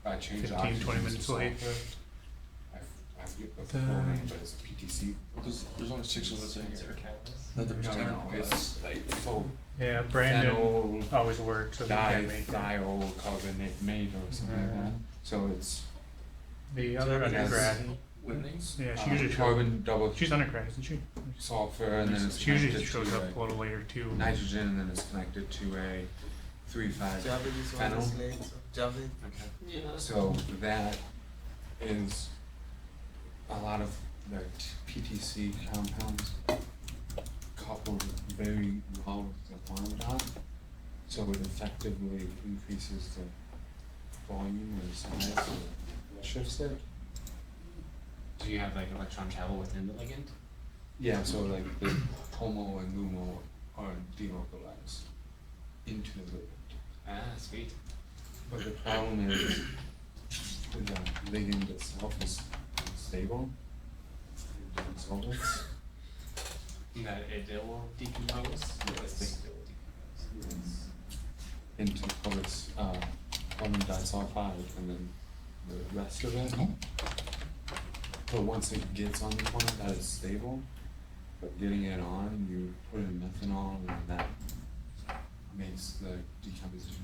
I changed 15, 20 minutes late. I forget the full name, but it's a PTC. There's only 6 of us in here. No, it's like full Yeah, Brandon phenol always works, so he can't make it. dithiocarbonate or something like that. So it's The other undergrad, Whitney's? yeah, she usually shows carbon double She's undergrad, isn't she? sulfur, and then it's She usually connected shows to up a little later too. nitrogen, and then it's connected to a 3,5 Javid is one phenol. is late, so Javid. Okay. Yeah. So that is a lot of the PTC compounds coupled very well with the quantum dot, so it effectively increases the volume or the size, so it shifts it. Do you have like electron travel within the ligand? Yeah, so like the HOMO and LUMO are delocalized into the ligand. Ah, sweet. But the problem is the ligand itself is unstable in different solvents. That it will decompose? Yes. It will decompose. Into colors, carbon disulfide and then the rest of it. But once it gets on the point that is stable, but getting it on, you put in methanol and that makes the decomposition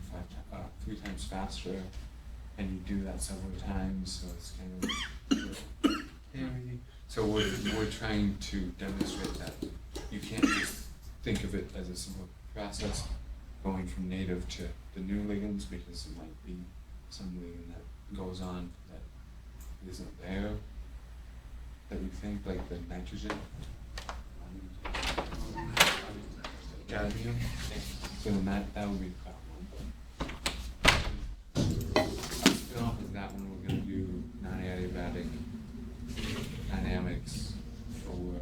3 times faster, and you do that several times, so it's kind of so we're trying to demonstrate that you can't just think of it as a simple process going from native to the new ligands, because it might be some ligand that goes on that isn't there that you think, like the nitrogen. Cadmium. So then that would be the problem. Spin off of that one, we're going to do non-adiabatic dynamics for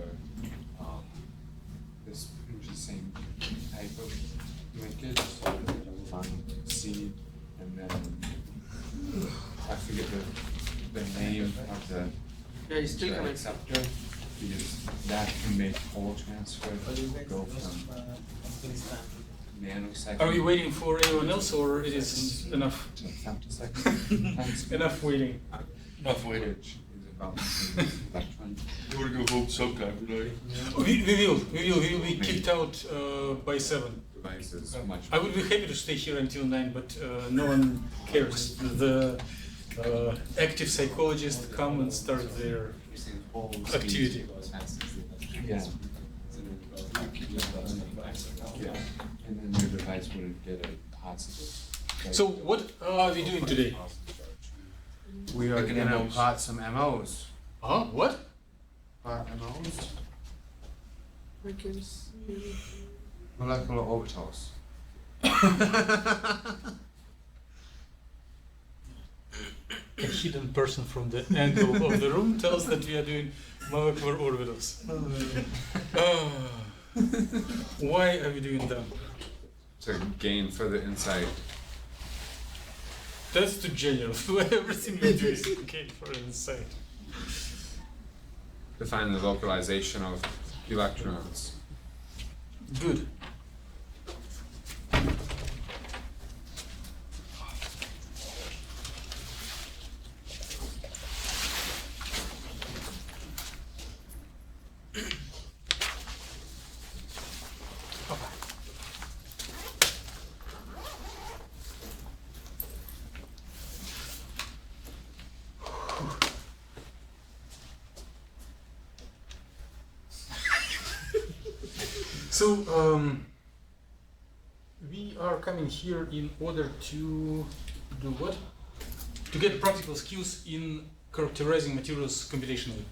this pretty much the same type of linkage. So find C, and then I forget the name of the Yeah, you still connect. acceptor, because that can make whole transfer go from nanosecond. Are we waiting for anyone else, or it is enough? to femtosecond? Enough waiting. Enough waiting. Which is about electron. You wanna go home sometime tonight? We will be kicked out by 7. Devices much. I would be happy to stay here until 9, but no one cares. The active psychologists come and start their activity. Yeah. Yeah, and then your device wouldn't get a positive. So what are we doing today? We are Making gonna MOs. plot some MOs. What? Plot MOs? I can see. Molecular orbitals. A hidden person from the angle of the room tells that we are doing molecular orbitals. Why are we doing that? To gain further insight. That's too general. Everything we do is okay for insight. Define the localization of electrons. Good. So, we are coming here in order to do what? To get practical skills in characterizing materials computationally.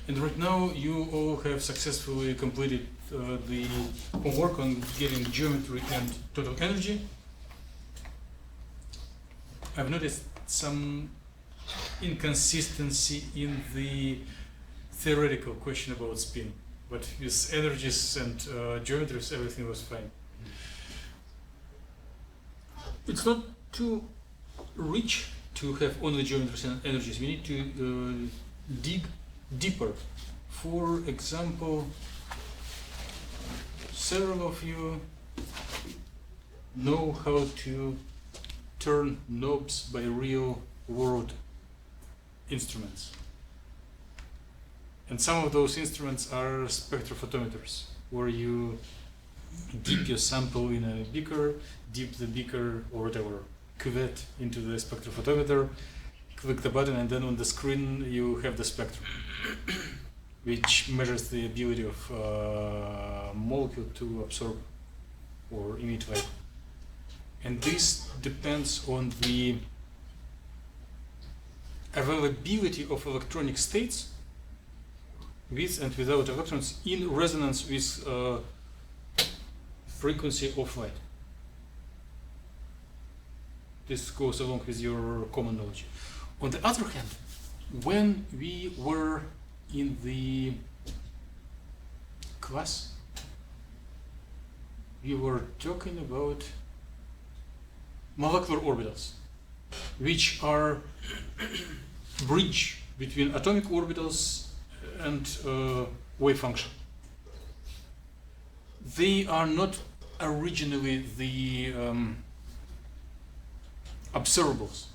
And right now you all have successfully completed the homework on getting geometry and total energy. I've noticed some inconsistency in the theoretical question about spin. But with energies and geometries, everything was fine. It's not too rich to have only geometries and energies. We need to dig deeper. For example, several of you know how to turn knobs by real world instruments. And some of those instruments are spectrophotometers, where you dip your sample in a beaker, dip the beaker or whatever cuvette into the spectrophotometer, click the button, and then on the screen you have the spectrum, which measures the ability of molecule to absorb or emit light. And this depends on the availability of electronic states with and without electrons in resonance with frequency of light. This goes along with your common knowledge. On the other hand, when we were in the class, we were talking about molecular orbitals, which are bridge between atomic orbitals and wave function. They are not originally the observables,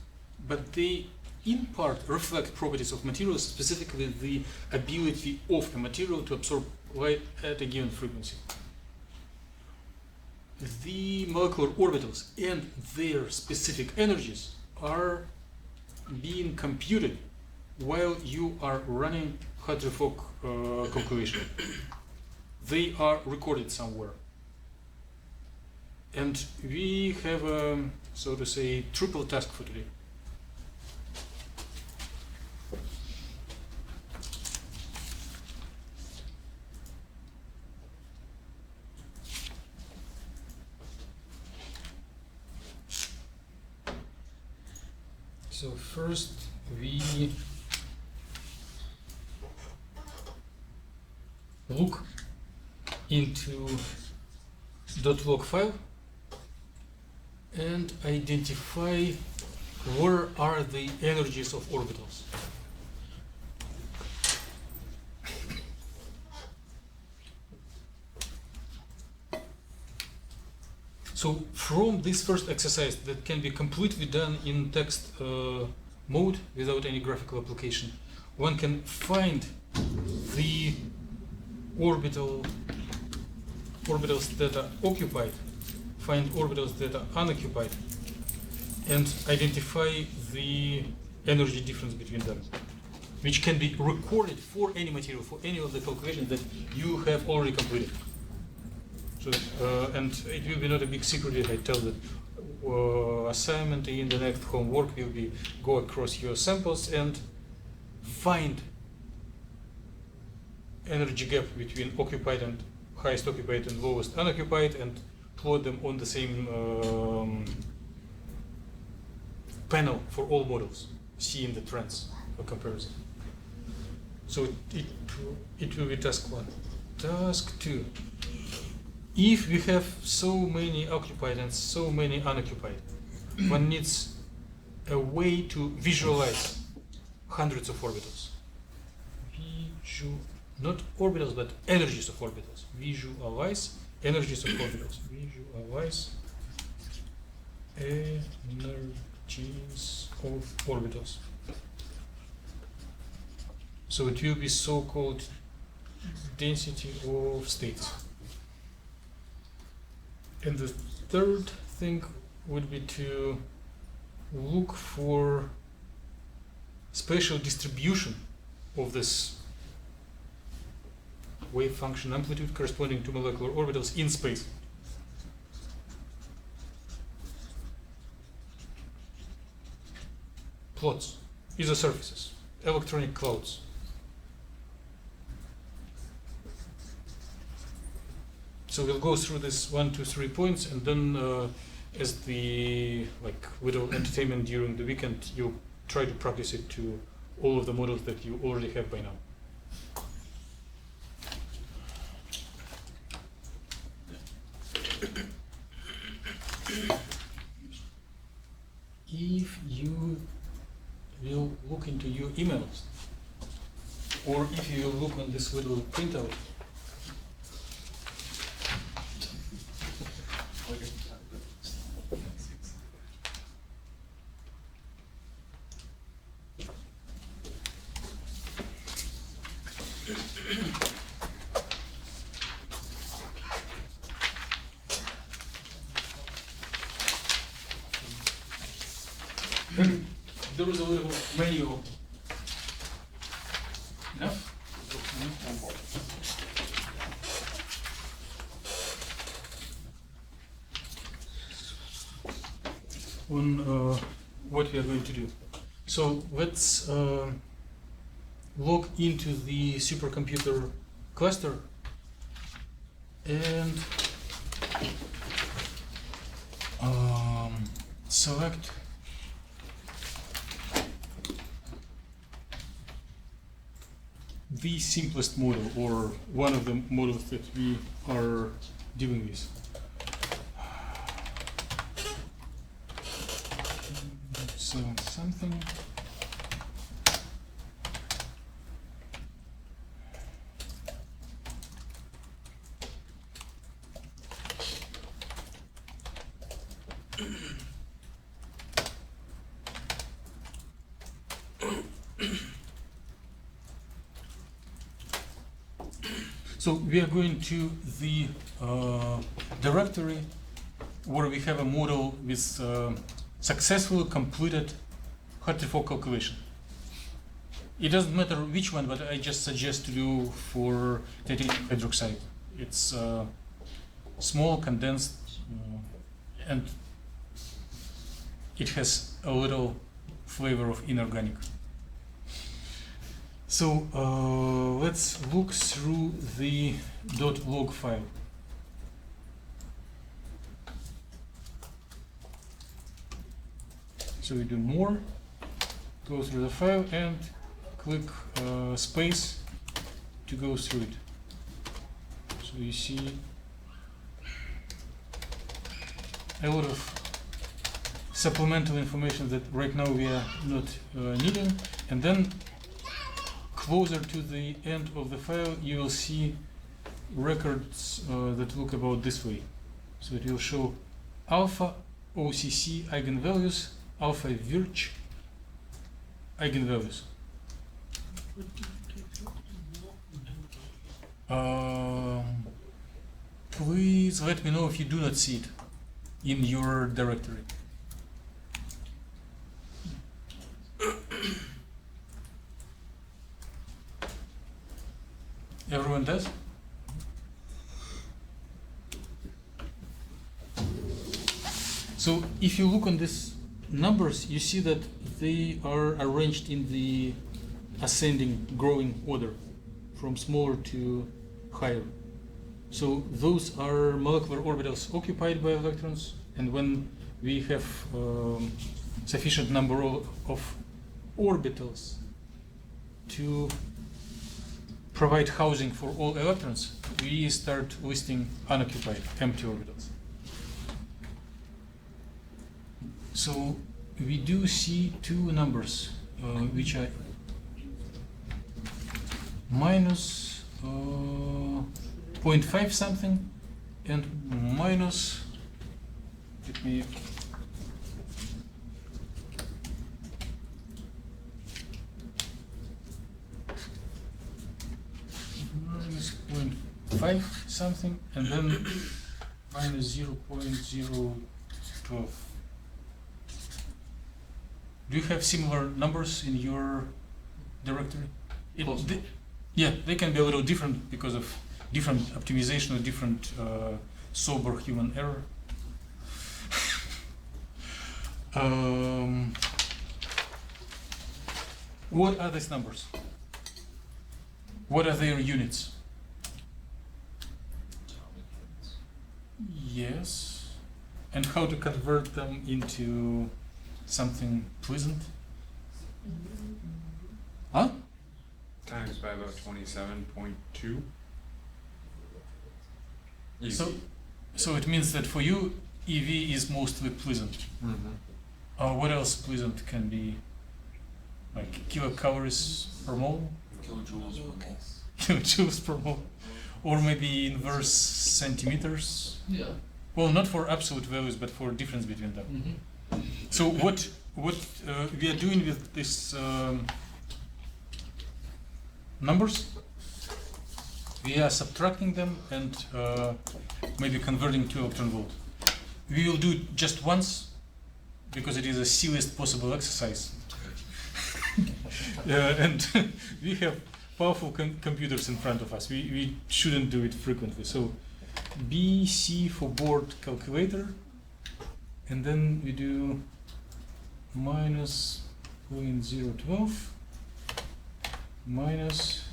but they in part reflect properties of materials, specifically the ability of a material to absorb light at a given frequency. The molecular orbitals and their specific energies are being computed while you are running Hadron-Fock calculation. They are recorded somewhere. And we have a, so to say, triple task for today. So first we look into .log file and identify where are the energies of orbitals. So from this first exercise that can be completely done in text mode without any graphical application, one can find the orbitals that are occupied, find orbitals that are unoccupied, and identify the energy difference between them, which can be recorded for any material, for any of the calculations that you have already completed. So, and it will be not a big secret if I tell that assignment in the next homework will be go across your samples and find energy gap between occupied and highest occupied and lowest unoccupied and plot them on the same panel for all models, seeing the trends for comparison. So it will be task 1. Task 2. If we have so many occupied and so many unoccupied, one needs a way to visualize hundreds of orbitals. Not orbitals, but energies of orbitals. Visualize energies of orbitals. Visualize energies of orbitals. So it will be so-called density of states. And the third thing would be to look for spatial distribution of this wave function amplitude corresponding to molecular orbitals in space. Plots, isosurfaces, electronic clouds. So we'll go through this 1, 2, 3 points, and then as the little entertainment during the weekend, you try to practice it to all of the models that you already have by now. If you will look into your emails, or if you will look on this little printout, Then there is a little manual. Enough? On what we are going to do. So let's log into the supercomputer cluster and select the simplest model or one of the models that we are dealing with. So something. So we are going to the directory where we have a model with successfully completed Hartree-Fock calculation. It doesn't matter which one, but I just suggest to do for titanium hydroxide. It's small, condensed, and it has a little flavor of inorganic. So let's look through the .log file. So we do more, go through the file and click space to go through it. So you see a lot of supplemental information that right now we are not needing, and then closer to the end of the file you will see records that look about this way. So it will show alpha OCC eigenvalues, alpha Virch eigenvalues. Please let me know if you do not see it in your directory. Everyone does? So if you look on these numbers, you see that they are arranged in the ascending, growing order, from smaller to higher. So those are molecular orbitals occupied by electrons, and when we have sufficient number of orbitals to provide housing for all electrons, we start listing unoccupied, empty orbitals. So we do see two numbers, which are minus 0.5 something and minus, let me minus 0.5 something and then minus 0.012. Do you have similar numbers in your directory? Yeah, they can be a little different because of different optimization or different sober human error. What are these numbers? What are their units? Yes. And how to convert them into something pleasant? Huh? Times by about 27.2. So it means that for you, EV is mostly pleasant. What else pleasant can be? Like kilocalories per mole? Kilojoules per mole. Kilojoules per mole? Or maybe inverse centimeters? Yeah. Well, not for absolute values, but for difference between them. So what we are doing with these numbers we are subtracting them and maybe converting to electron volt. We will do it just once because it is the silliest possible exercise. And we have powerful computers in front of us. We shouldn't do it frequently. So BC for board calculator, and then we do minus 0.012 minus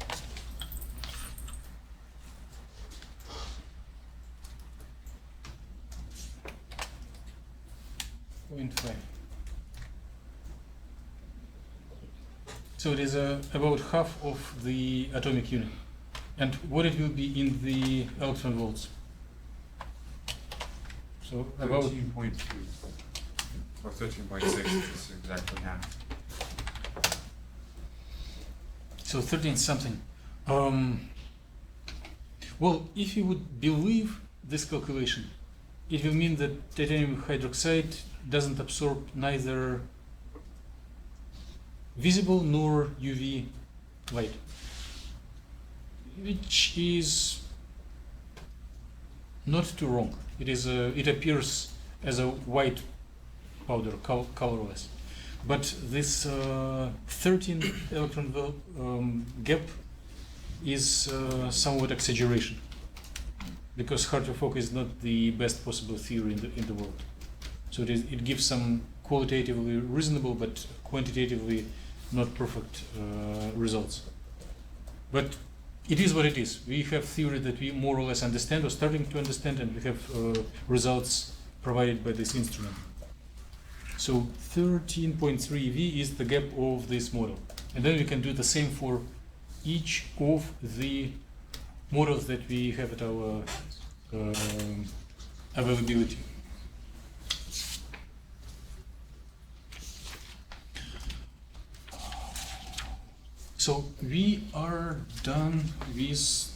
0.5. So it is about half of the atomic unit. And what it will be in the electron volts? So about 13.2 or 13.6 is exactly half. so 13 something. Well, if you would believe this calculation, it will mean that titanium hydroxide doesn't absorb neither visible nor UV light, which is not too wrong. It appears as a white powder, colorless. But this 13 electron gap is somewhat exaggeration, because Hartree-Fock is not the best possible theory in the world. So it gives some qualitatively reasonable but quantitatively not perfect results. But it is what it is. We have theory that we more or less understand or starting to understand, and we have results provided by this instrument. So 13.3 V is the gap of this model. And then we can do the same for each of the models that we have at our availability. So we are done with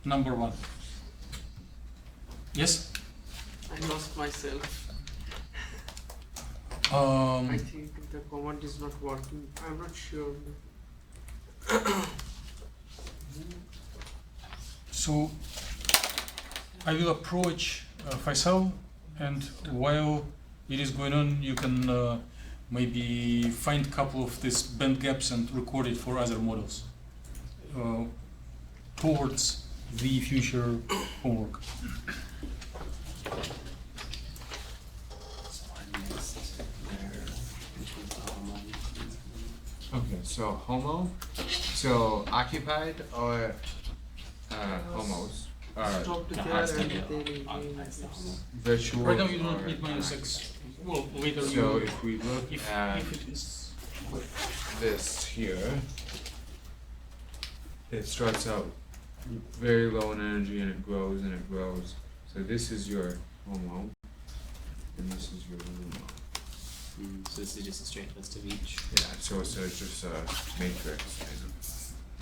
number 1. Yes? I lost myself. Um, I think the command is not working. I'm not sure. So I will approach Faisal, and while it is going on, you can maybe find a couple of these band gaps and record it for other models towards the future homework. Okay, so homo, so occupied or homos, Stop no, there I and still then do. again. virtual. Right now you or don't need minus X. Well, later So you, if we look at if it is, this here, it starts out very low in energy and it grows and it grows. So this is your homo, and this is your lumo. So this is just a straight list of each. Yeah, so it's just a matrix,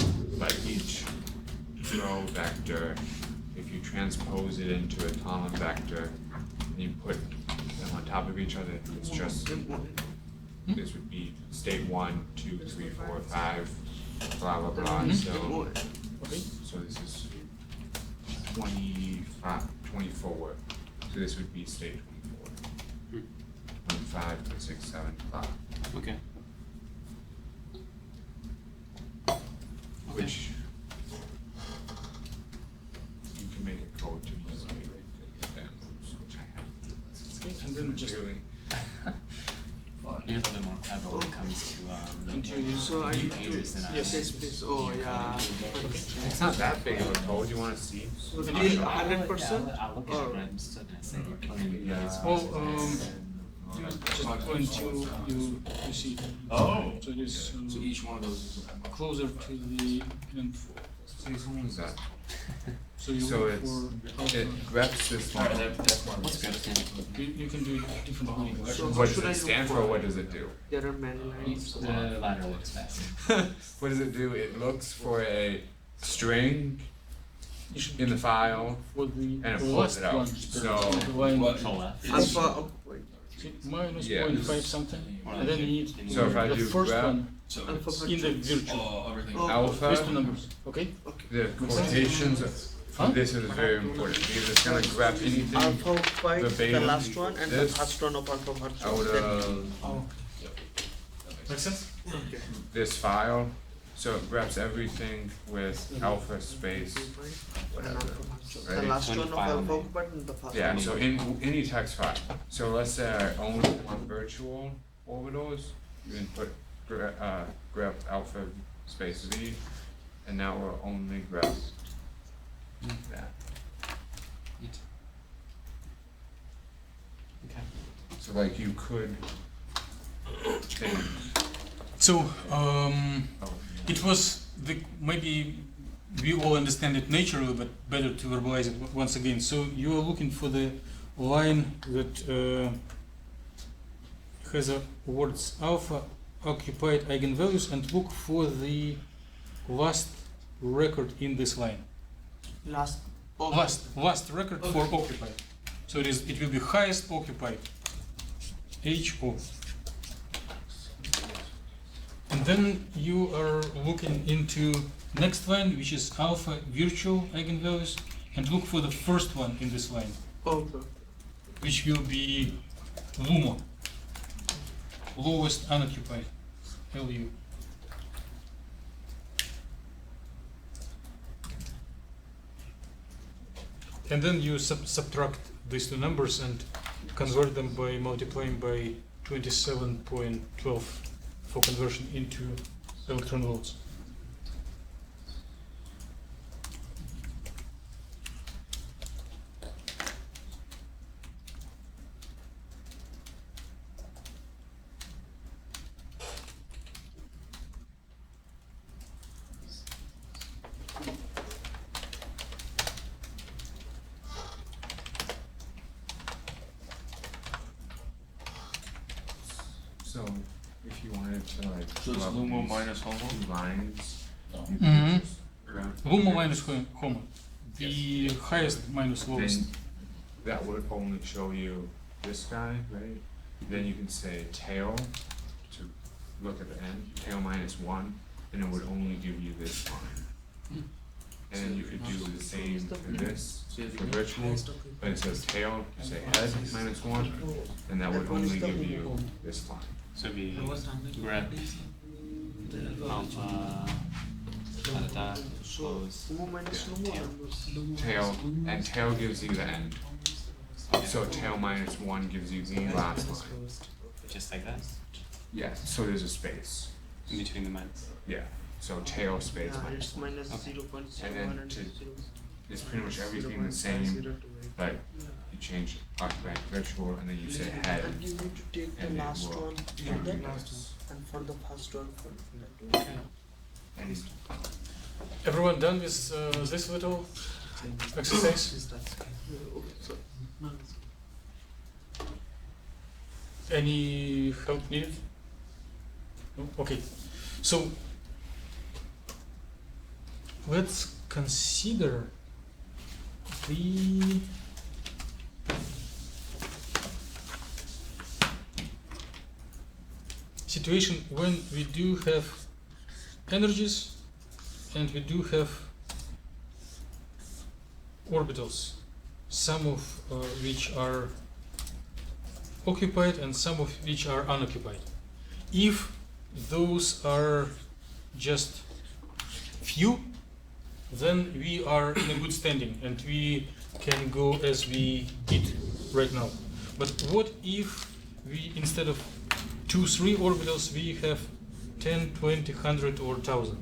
and like each row vector, if you transpose it into a column vector, and you put them on top of each other, it's just, this would be state 1, 2, 3, 4, 5, blah, blah, blah, so, okay. so this is 25, 24, so this would be state 24. 25, 26, 7, 5. Okay. Which you can make a code to easily which I have. And then just Really. You're a little bit more clever when it comes to continue. So I need to, computers than I yes, am. yes, please. Oh, yeah. It's not that big of a code. You want to see? So till Yeah, 100%? I'll look at it, but I'm still gonna say you're killing me. Well, just point to you see. Oh. So it is So each one of those is closer to the N4. So what is that? So you So look it's, for it alpha. reps this one. What's good stand for? You can do it different ways. So What should does I it do stand for? What does it do? There are many lines. The ladder looks fast. What does it do? It looks for a string You should in the file for the and it pulls last it out. one. So the line The left. Alpha, oh, wait. see, minus Yeah. 0.5 something, and then you need So if I the do first grep, one So Alpha it's, in the virtual. everything. Oh. Alpha. These two numbers. Okay. The quotations, Huh? this is very important because it's gonna grab anything Alpha occupied, the verbatim, last one, and the this, first one of alpha virtual. out Then- of Oh. Makes sense? Okay. this file. So it grabs everything with alpha space, And whatever. alpha virtual. The Right? last Turn one of file alpha name. occupied and the first Yeah, one. so in any text file. So let's say I only want virtual orbitals, you can put grep alpha space v, and now we'll only grep that. Okay. So like you could change. So Oh, it was the maybe we all understand it naturally, but better to verbalize it once again. So you are looking for the line that has a words alpha occupied eigenvalues and look for the last record in this line. Last. Last record for occupied. So it will be highest occupied. HO. And then you are looking into next line, which is alpha virtual eigenvalues, and look for the first one in this line, Okay. which will be LUMO, lowest unoccupied, LU. And then you subtract these two numbers and convert them by multiplying by 27.12 for conversion into electron volts. So if you wanted to like So it's club Lumo these minus Homo? two lines, you Mhm. could just grab LUMO minus HOMO, the highest minus lowest. then that would only show you this guy, right? Then you can say tail to look at the end, tail minus one, and it would only give you this line. And then you could do the same for this, for virtual, but it says tail, you say head minus one, and that would only give you this line. So we grab alpha, delta, close. Lumo minus Lumo Tail. numbers. Tail, and tail gives you the end. So tail minus one gives you the last line. Just like that, Yeah, so there's a space. in between the minus. Yeah, so tail space Yeah, minus it's one. minus Okay. 0.01 And then and to- 0. It's pretty much everything the same, but you change occupied virtual and then you say head. And you need to take the And it last will one give from you that, this. and for the first one from that. Okay. And Everyone done with this little exercise? Okay, so Any help needed? No? Okay. So let's consider the situation when we do have energies and we do have orbitals, some of which are occupied and some of which are unoccupied. If those are just few, then we are in a good standing and we can go as we did right now. But what if we, instead of 2, 3 orbitals, we have 10, 20, 100 or 1000?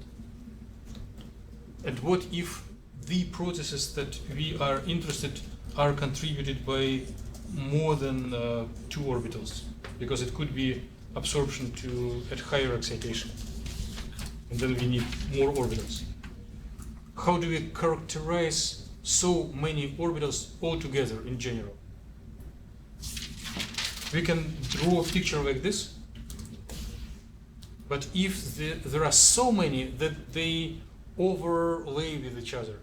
And what if the processes that we are interested are contributed by more than 2 orbitals? Because it could be absorption at higher excitation. And then we need more orbitals. How do we characterize so many orbitals altogether in general? We can draw a picture like this, but if there are so many that they overlay with each other,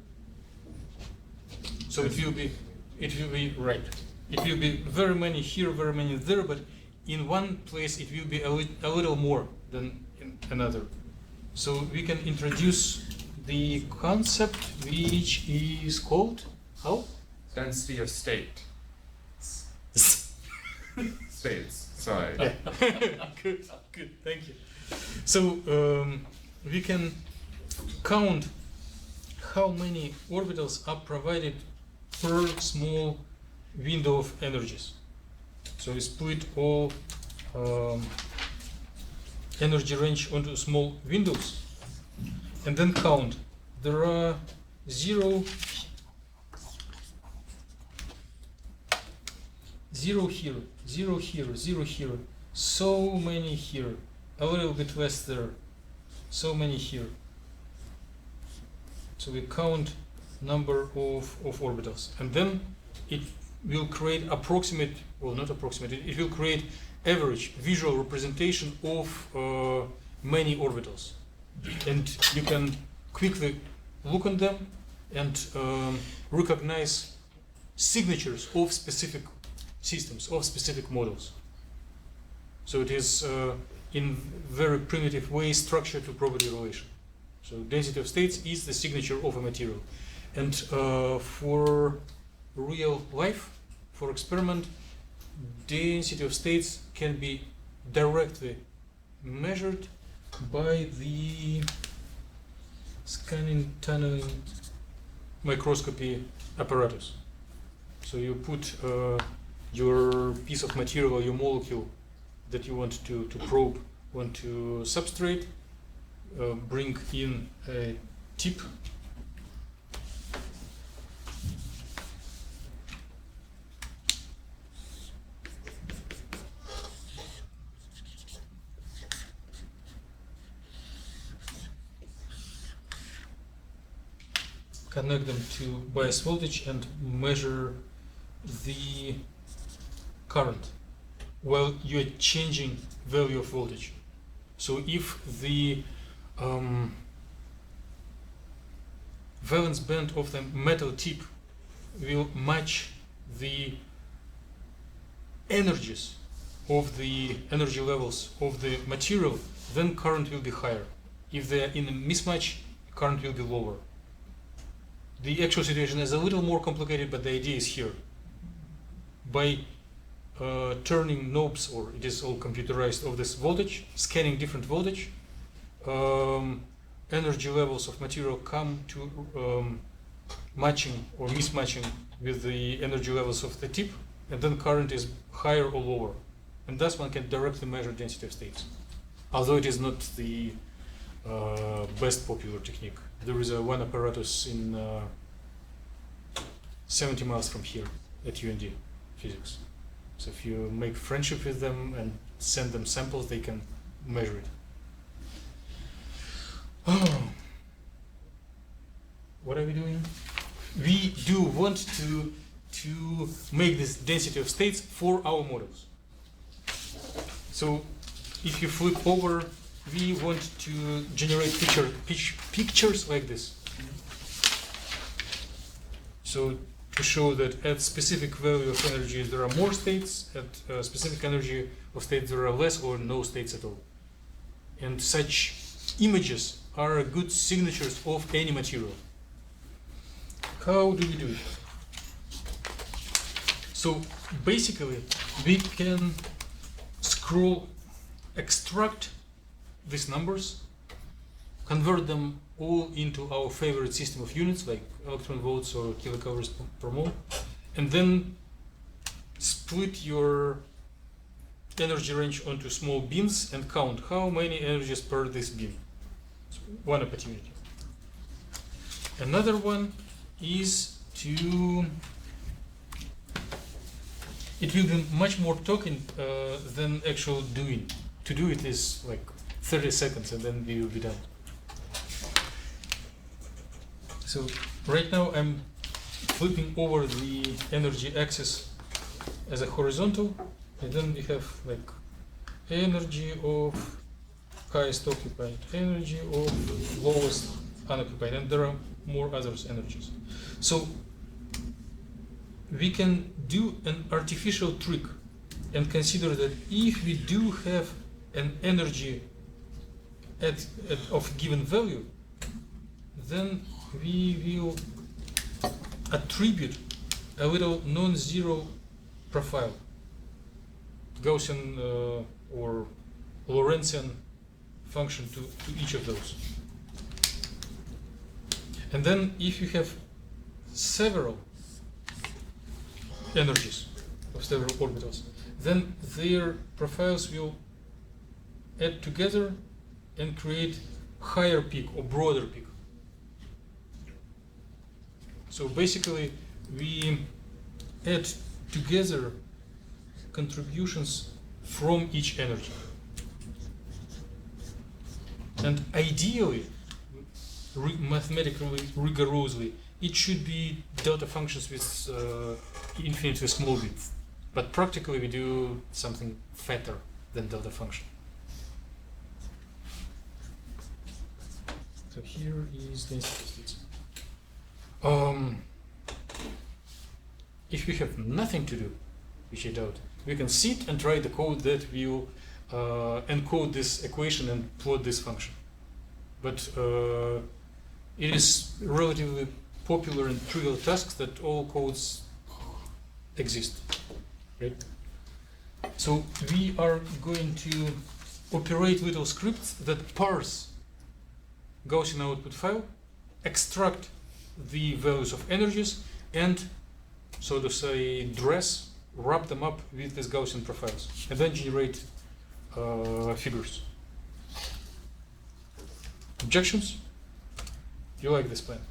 so it will be right. It will be very many here, very many there, but in one place it will be a little more than another. So we can introduce the concept which is called how? Density of state. States. Sorry. Yeah. Good, thank you. So we can count how many orbitals are provided per small window of energies. So we split all energy range onto small windows and then count. There are zero here, zero here, zero here, so many here, a little bit less there, so many here. So we count number of orbitals, and then it will create approximate, well not approximate, it will create average visual representation of many orbitals. And you can quickly look on them and recognize signatures of specific systems, of specific models. So it is in very primitive way structure to property relation. So density of states is the signature of a material. And for real life, for experiment, density of states can be directly measured by the scanning tunneling microscopy apparatus. So you put your piece of material, your molecule that you want to probe onto substrate, bring in a tip, connect them to bias voltage and measure the current while you're changing value of voltage. So if the valence band of the metal tip will match the energies of the energy levels of the material, then current will be higher. If they are in a mismatch, current will be lower. The actual situation is a little more complicated, but the idea is here. By turning knobs, or it is all computerized, of this voltage, scanning different voltage, energy levels of material come to matching or mismatching with the energy levels of the tip, and then current is higher or lower. And thus one can directly measure density of states. Although it is not the best popular technique. There is one apparatus in 70 miles from here at UND Physics. So if you make friendship with them and send them samples, they can measure it. Oh. What are we doing? We do want to make this density of states for our models. So if you flip over, we want to generate pictures like this. So to show that at specific value of energy there are more states, at specific energy of states there are less or no states at all. And such images are good signatures of any material. How do we do it? So basically we can extract these numbers, convert them all into our favorite system of units like electron volts or kilocalories per mole, and then split your energy range onto small beams and count how many energies per this beam. So one opportunity. Another one is to, it will be much more talking than actual doing. To do it is like 30 seconds and then we will be done. So right now I'm flipping over the energy axis as a horizontal, and then we have like energy of highest occupied, energy of lowest unoccupied, and there are more other energies. So we can do an artificial trick and consider that if we do have an energy of given value, then we will attribute a little non-zero profile, Gaussian or Lorentzian function to each of those. And then if you have several energies of several orbitals, then their profiles will add together and create higher peak or broader peak. So basically we add together contributions from each energy. And ideally, mathematically rigorously, it should be delta functions with infinitely small width. But practically we do something fatter than delta function. So here is density states. If we have nothing to do, which I doubt, we can sit and write the code that will encode this equation and plot this function. But it is relatively popular and trivial tasks that all codes exist, right? So we are going to operate little scripts that parse Gaussian output file, extract the values of energies, and, so to say, wrap them up with these Gaussian profiles, and then generate figures. Objections? You like this plan?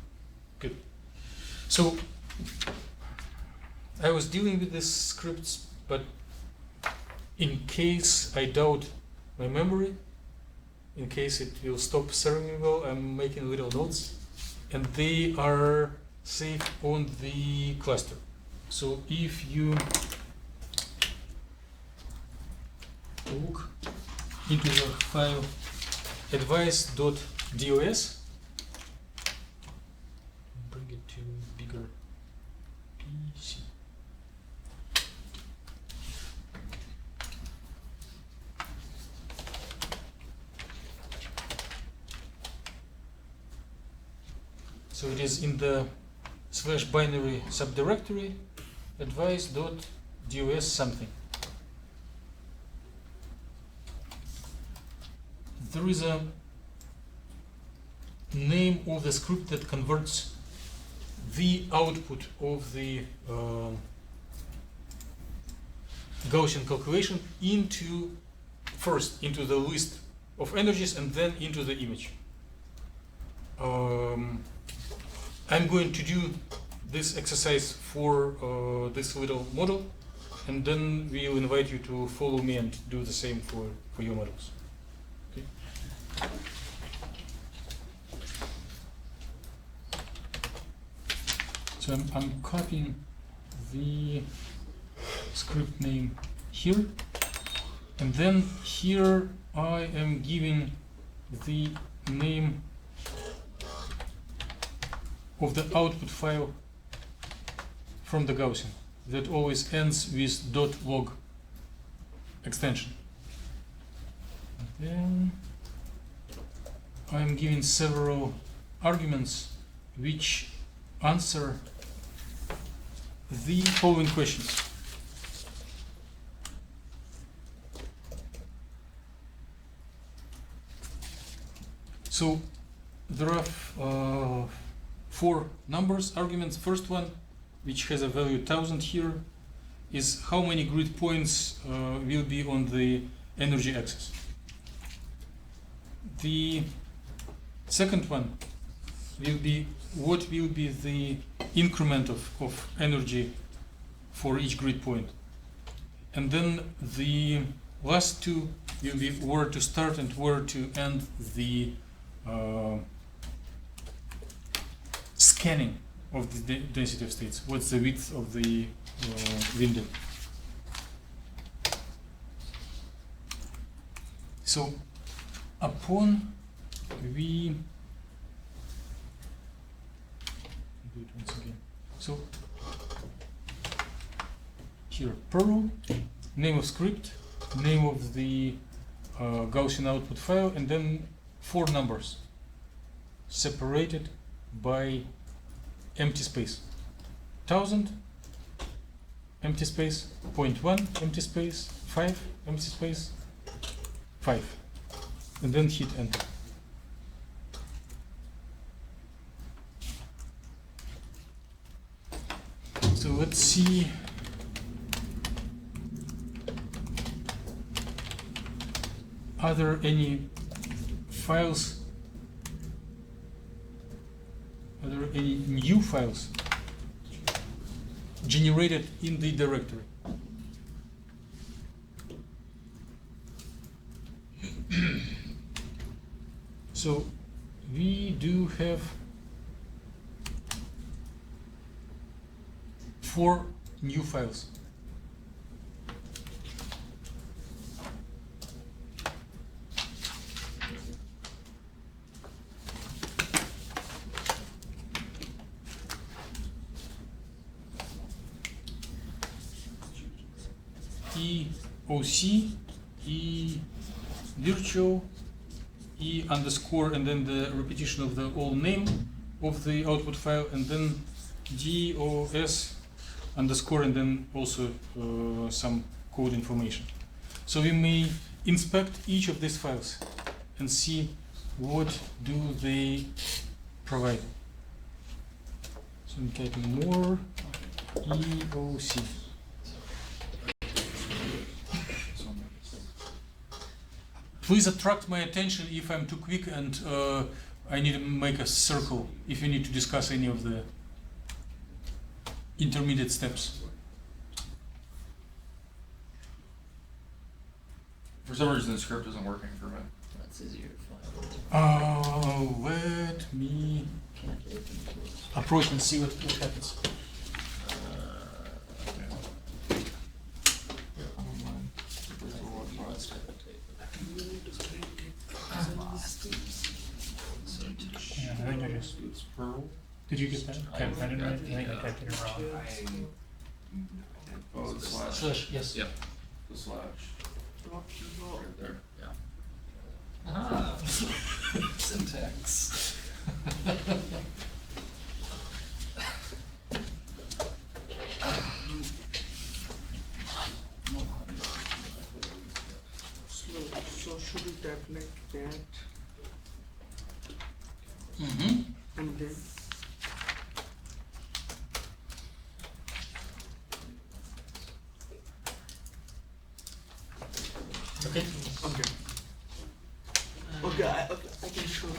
Good. So I was dealing with these scripts, but in case I doubt my memory, in case it will stop serving me well, I'm making little notes, and they are saved on the cluster. So if you look into the file advice.dos, bring it to bigger PC. So it is in the /binary subdirectory advice.dos something. There is a name of the script that converts the output of the Gaussian calculation into the list of energies and then into the image. I'm going to do this exercise for this little model, and then we'll invite you to follow me and do the same for your models. Okay. So I'm copying the script name here, and then here I am giving the name of the output file from the Gaussian that always ends with .log extension. And then I'm giving several arguments which answer the following questions. So there are 4 numbers arguments. First one, which has a value 1000 here, is how many grid points will be on the energy axis. The second one will be what will be the increment of energy for each grid point. And then the last 2 will be where to start and where to end the scanning of the density of states. What's the width of the window? So upon we do it once again. So here Perl, name of script, name of the Gaussian output file, and then four numbers separated by empty space. 1000 empty space, 0.1 empty space, 5 empty space, 5, and then hit enter. So let's see. Are there any files? Are there any new files generated in the directory? So we do have 4 new files. EOC, E virtual, E underscore, and then the repetition of the old name of the output file, and then DOS underscore, and then also some code information. So we may inspect each of these files and see what do they provide. So I'm typing more EOC. Please attract my attention if I'm too quick and I need to make a circle if you need to discuss any of the intermediate steps. For some reason, the script isn't working for me. That's easier to find. Let me approach and see what happens. Yeah, I think I just. It's Perl. Did you get that? I didn't write. I think I typed it wrong. Oh, the slash. Slash, yes. Yep. The slash. Right there. Ah, syntax. So should we tap like that Mm-hmm. and then Okay. okay. I can show you.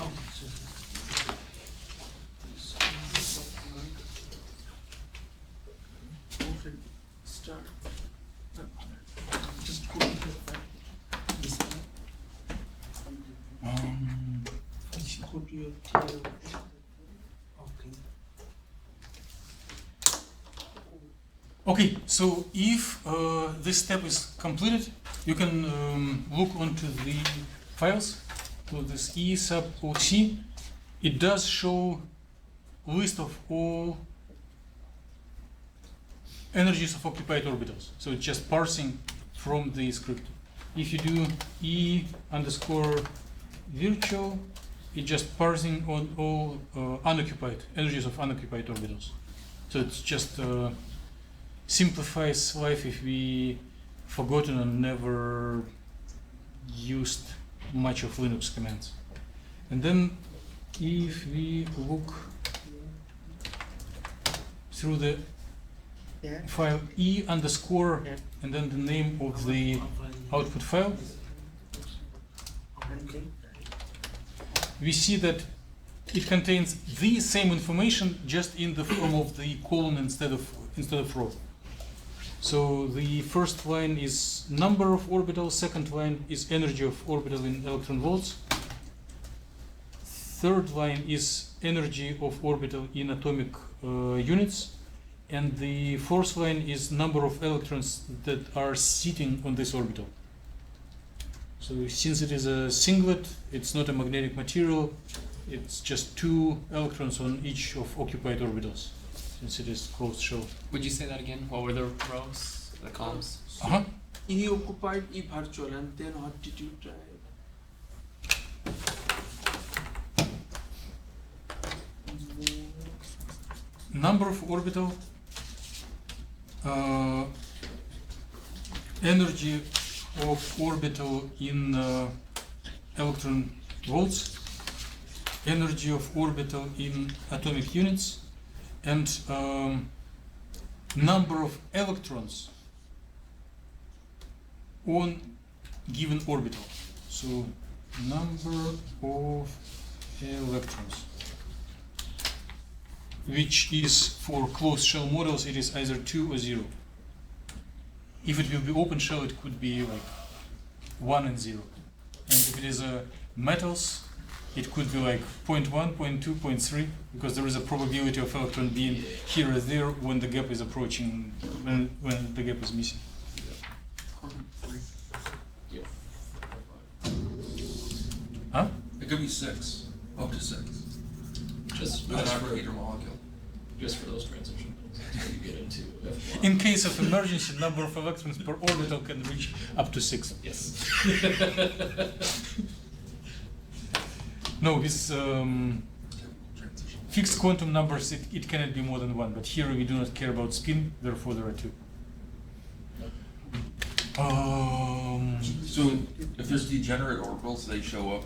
Okay, start. Just go to the file. This one. Go to your tail. Okay. Okay, so if this step is completed, you can look onto the files, to this E sub OC. It does show list of all energies of occupied orbitals. So it's just parsing from the script. If you do E underscore virtual, it's just parsing on all unoccupied energies of unoccupied orbitals. So it's just simplifies life if we forgotten and never used much of Linux commands. And then if we look through the Yeah. file E underscore Yeah. and then the name of the output file, Okay. we see that it contains the same information just in the form of the colon instead of row. So the first line is number of orbitals, second line is energy of orbital in electron volts, third line is energy of orbital in atomic units, and the fourth line is number of electrons that are sitting on this orbital. So since it is a singlet, it's not a magnetic material, it's just 2 electrons on each of occupied orbitals, since it is closed shell. Would you say that again? What were the rows, the columns? Uh-huh. E occupied, E virtual, and then what did you try? number of orbital, energy of orbital in electron volts, energy of orbital in atomic units, and number of electrons on given orbital. So number of electrons, which is for closed shell models, it is either 2 or 0. If it will be open shell, it could be like 1 and 0. And if it is metals, it could be like 0.1, 0.2, 0.3, because there is a probability of electron being here or there when the gap is approaching, when the gap is missing. Yeah. Huh? It could be 6, up to 6. Just With an for aggregator molecule. just for those transition modes until you get into F1. In case of emergency, number of electrons per orbital can reach up to 6. Yes. No, with Transition. fixed quantum numbers, it cannot be more than 1, but here we do not care about spin, therefore there are 2. So if there's degenerate orbitals, they show up,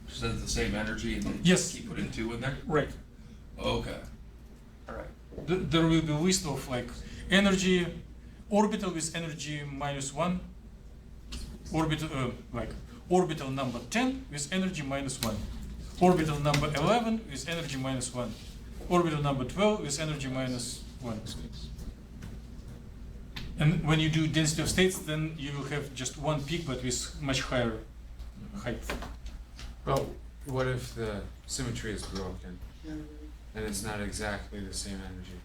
just at the same energy, and then Yes. keep putting 2 in there? Right. Okay. Alright. There will be a list of like energy, orbital with energy -1, orbital like orbital number 10 with energy -1, orbital number 11 with energy -1, orbital number 12 with energy -1. And when you do density of states, then you will have just one peak, but with much higher height. Well, what if the symmetry is broken Yeah. and it's not exactly the same energy?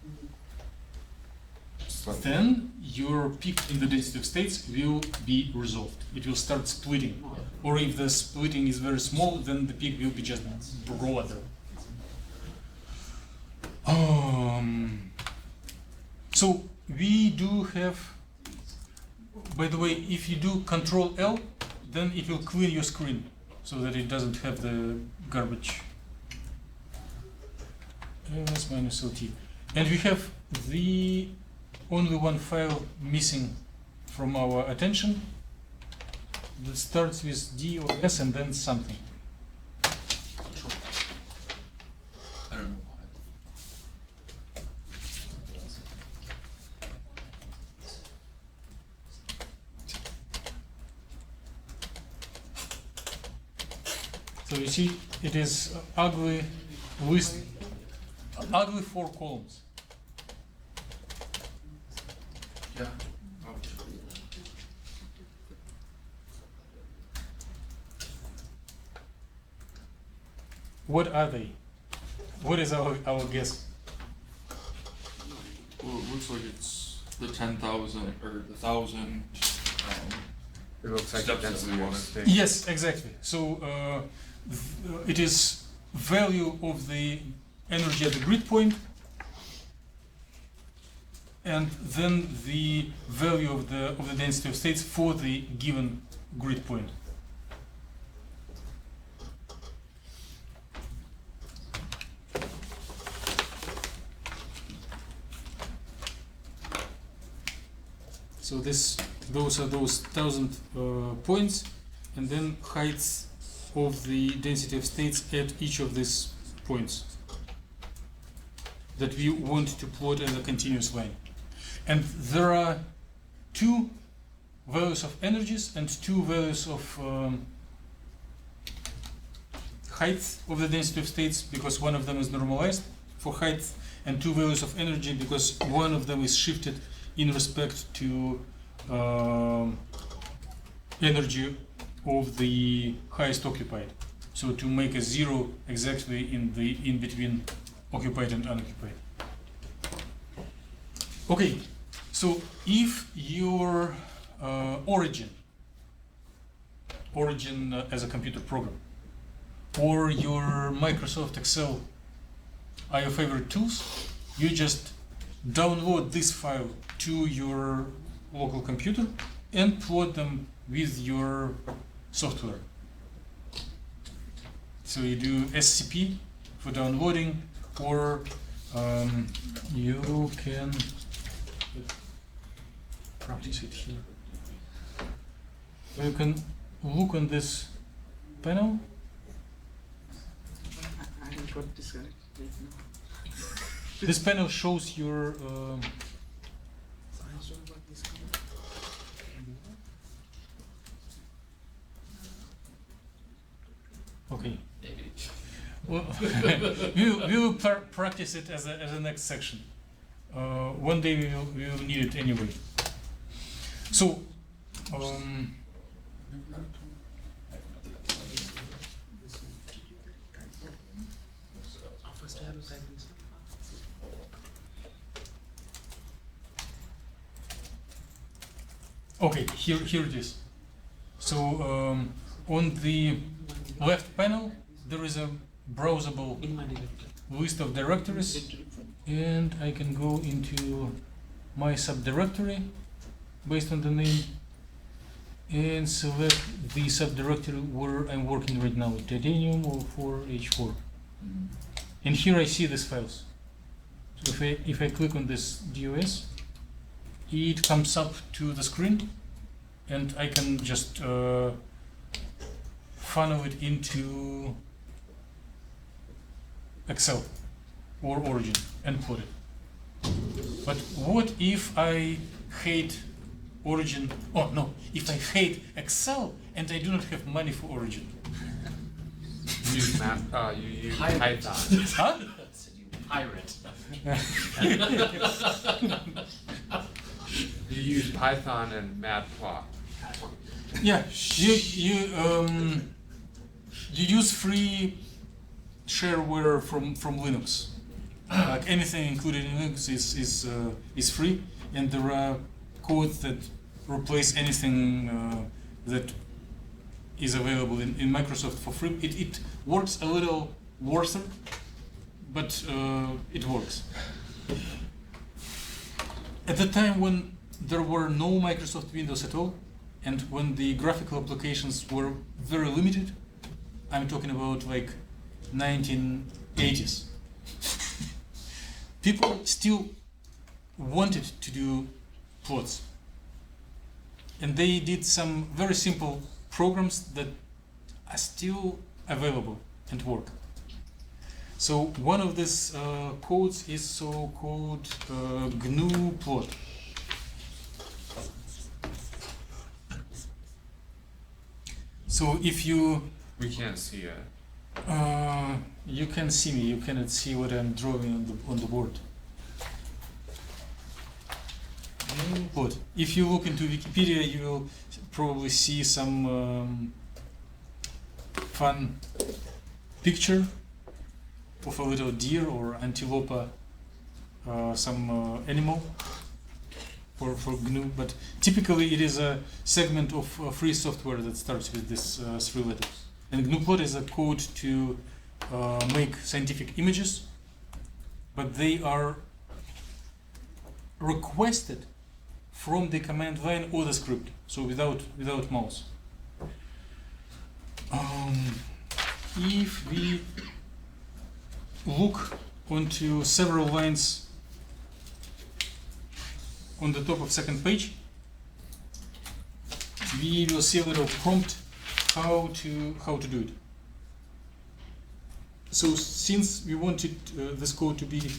Just like- Then your peak in the density of states will be resolved. It will start splitting. Or if the splitting is very small, then the peak will be just broader. So we do have, by the way, if you do Control L, then it will clean your screen so that it doesn't have the garbage. S minus LT. And we have the only one file missing from our attention that starts with D or S and then something. I don't know why. So you see, it is ugly list, ugly 4 columns. Yeah. What are they? What is our guess? Well, it looks like it's the 10,000 or the 1,000. It looks like Steps that density we of wanted. state. Yes, exactly. So it is value of the energy at the grid point, and then the value of the density of states for the given grid point. So those are those 1,000 points, and then heights of the density of states at each of these points that we want to plot as a continuous line. And there are 2 values of energies and 2 values of height of the density of states, because one of them is normalized for height, and 2 values of energy because one of them is shifted in respect to energy of the highest occupied. So to make a 0 exactly in between occupied and unoccupied. Okay, so if your origin as a computer program, or your Microsoft Excel are your favorite tools, you just download this file to your local computer and plot them with your software. So you do SCP for downloading, or you can practice it here. You can look on this panel. I got disconnected right now. This panel shows your So I don't got disconnected. okay. Well, we will practice it as a next section. One day we will need it anyway. So, First I have to type in something. okay, here it is. So on the left panel there is a browsable In my directory. list of directories, and I can go into my subdirectory based on the name and select the subdirectory where I'm working right now, titanium or 4H4. And here I see these files. So if I click on this DOS, it comes up to the screen, and I can just funnel it into Excel or Origin and put it. But what if I hate Origin? Oh no, if I hate Excel and I do not have money for Origin. You use math, you use Pirate. Python. Huh? Said you pirate. You use Python and Matplotlib. Yeah, you use free shareware from Linux. Like anything included in Linux is free, and there are codes that replace anything that is available in Microsoft for free. It works a little worse, but it works. At the time when there were no Microsoft Windows at all, and when the graphical applications were very limited, I'm talking about like 1980s, people still wanted to do plots. And they did some very simple programs that are still available and work. So one of these codes is so-called GNU plot. So if you We can't see it. you can see me, you cannot see what I'm drawing on the board. But if you look into Wikipedia, you will probably see some fun picture of a little deer or antelope, some animal for GNU. But typically it is a segment of free software that starts with these three letters. And GNUplot is a code to make scientific images, but they are requested from the command line or the script, so without mouse. If we look onto several lines on the top of second page, we will see a little prompt how to do it. So since we wanted this code to be,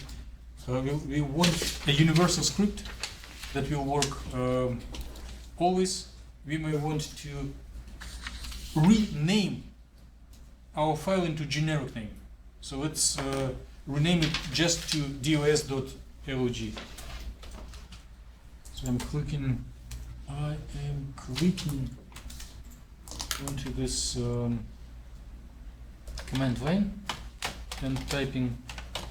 we want a universal script that will work always, we may want to rename our file into generic name. So let's rename it just to dos.log. So I am clicking onto this command line and typing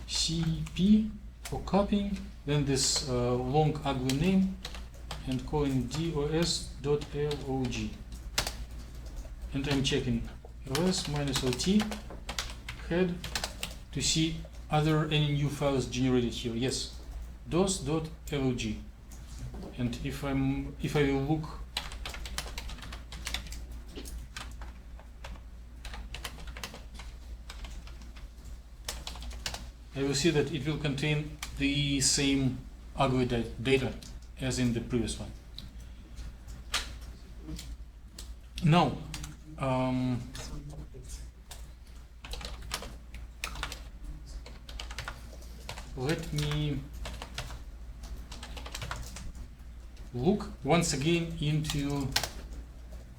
cp for copying, then this long ugly name, and calling dos.log. And I'm checking ls-lt head to see any new files generated here. Yes, dos.log. And if I will look I will see that it will contain the same ugly data as in the previous one. Now, let me look once again into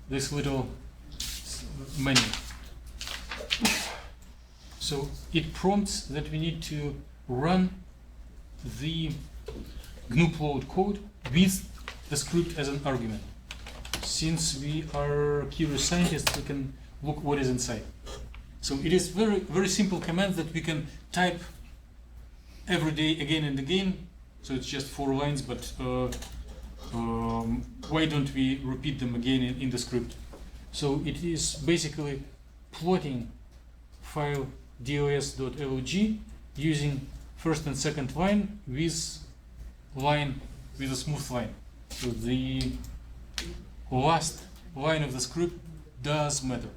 this little menu. So it prompts that we need to run the GNU plot code with the script as an argument. Since we are curious scientists, we can look what is inside. So it is very simple command that we can type every day again and again. So it's just 4 lines, but why don't we repeat them again in the script? So it is basically plotting file dos.log using first and second line with a smooth line. So the last line of the script does matter.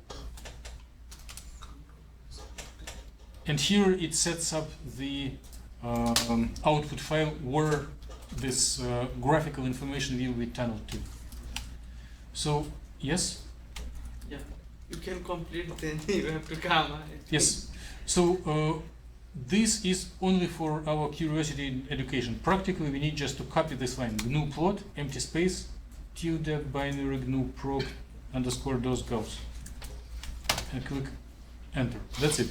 And here it sets up the output file where this graphical information will be tunneled to. So, yes? Yeah, you can complete, then you have to come. Yes. So, this is only for our curiosity in education. Practically, we need just to copy this line. GNU plot, empty space, tilde binary GNU proc _ dos gauss. And click enter. That's it.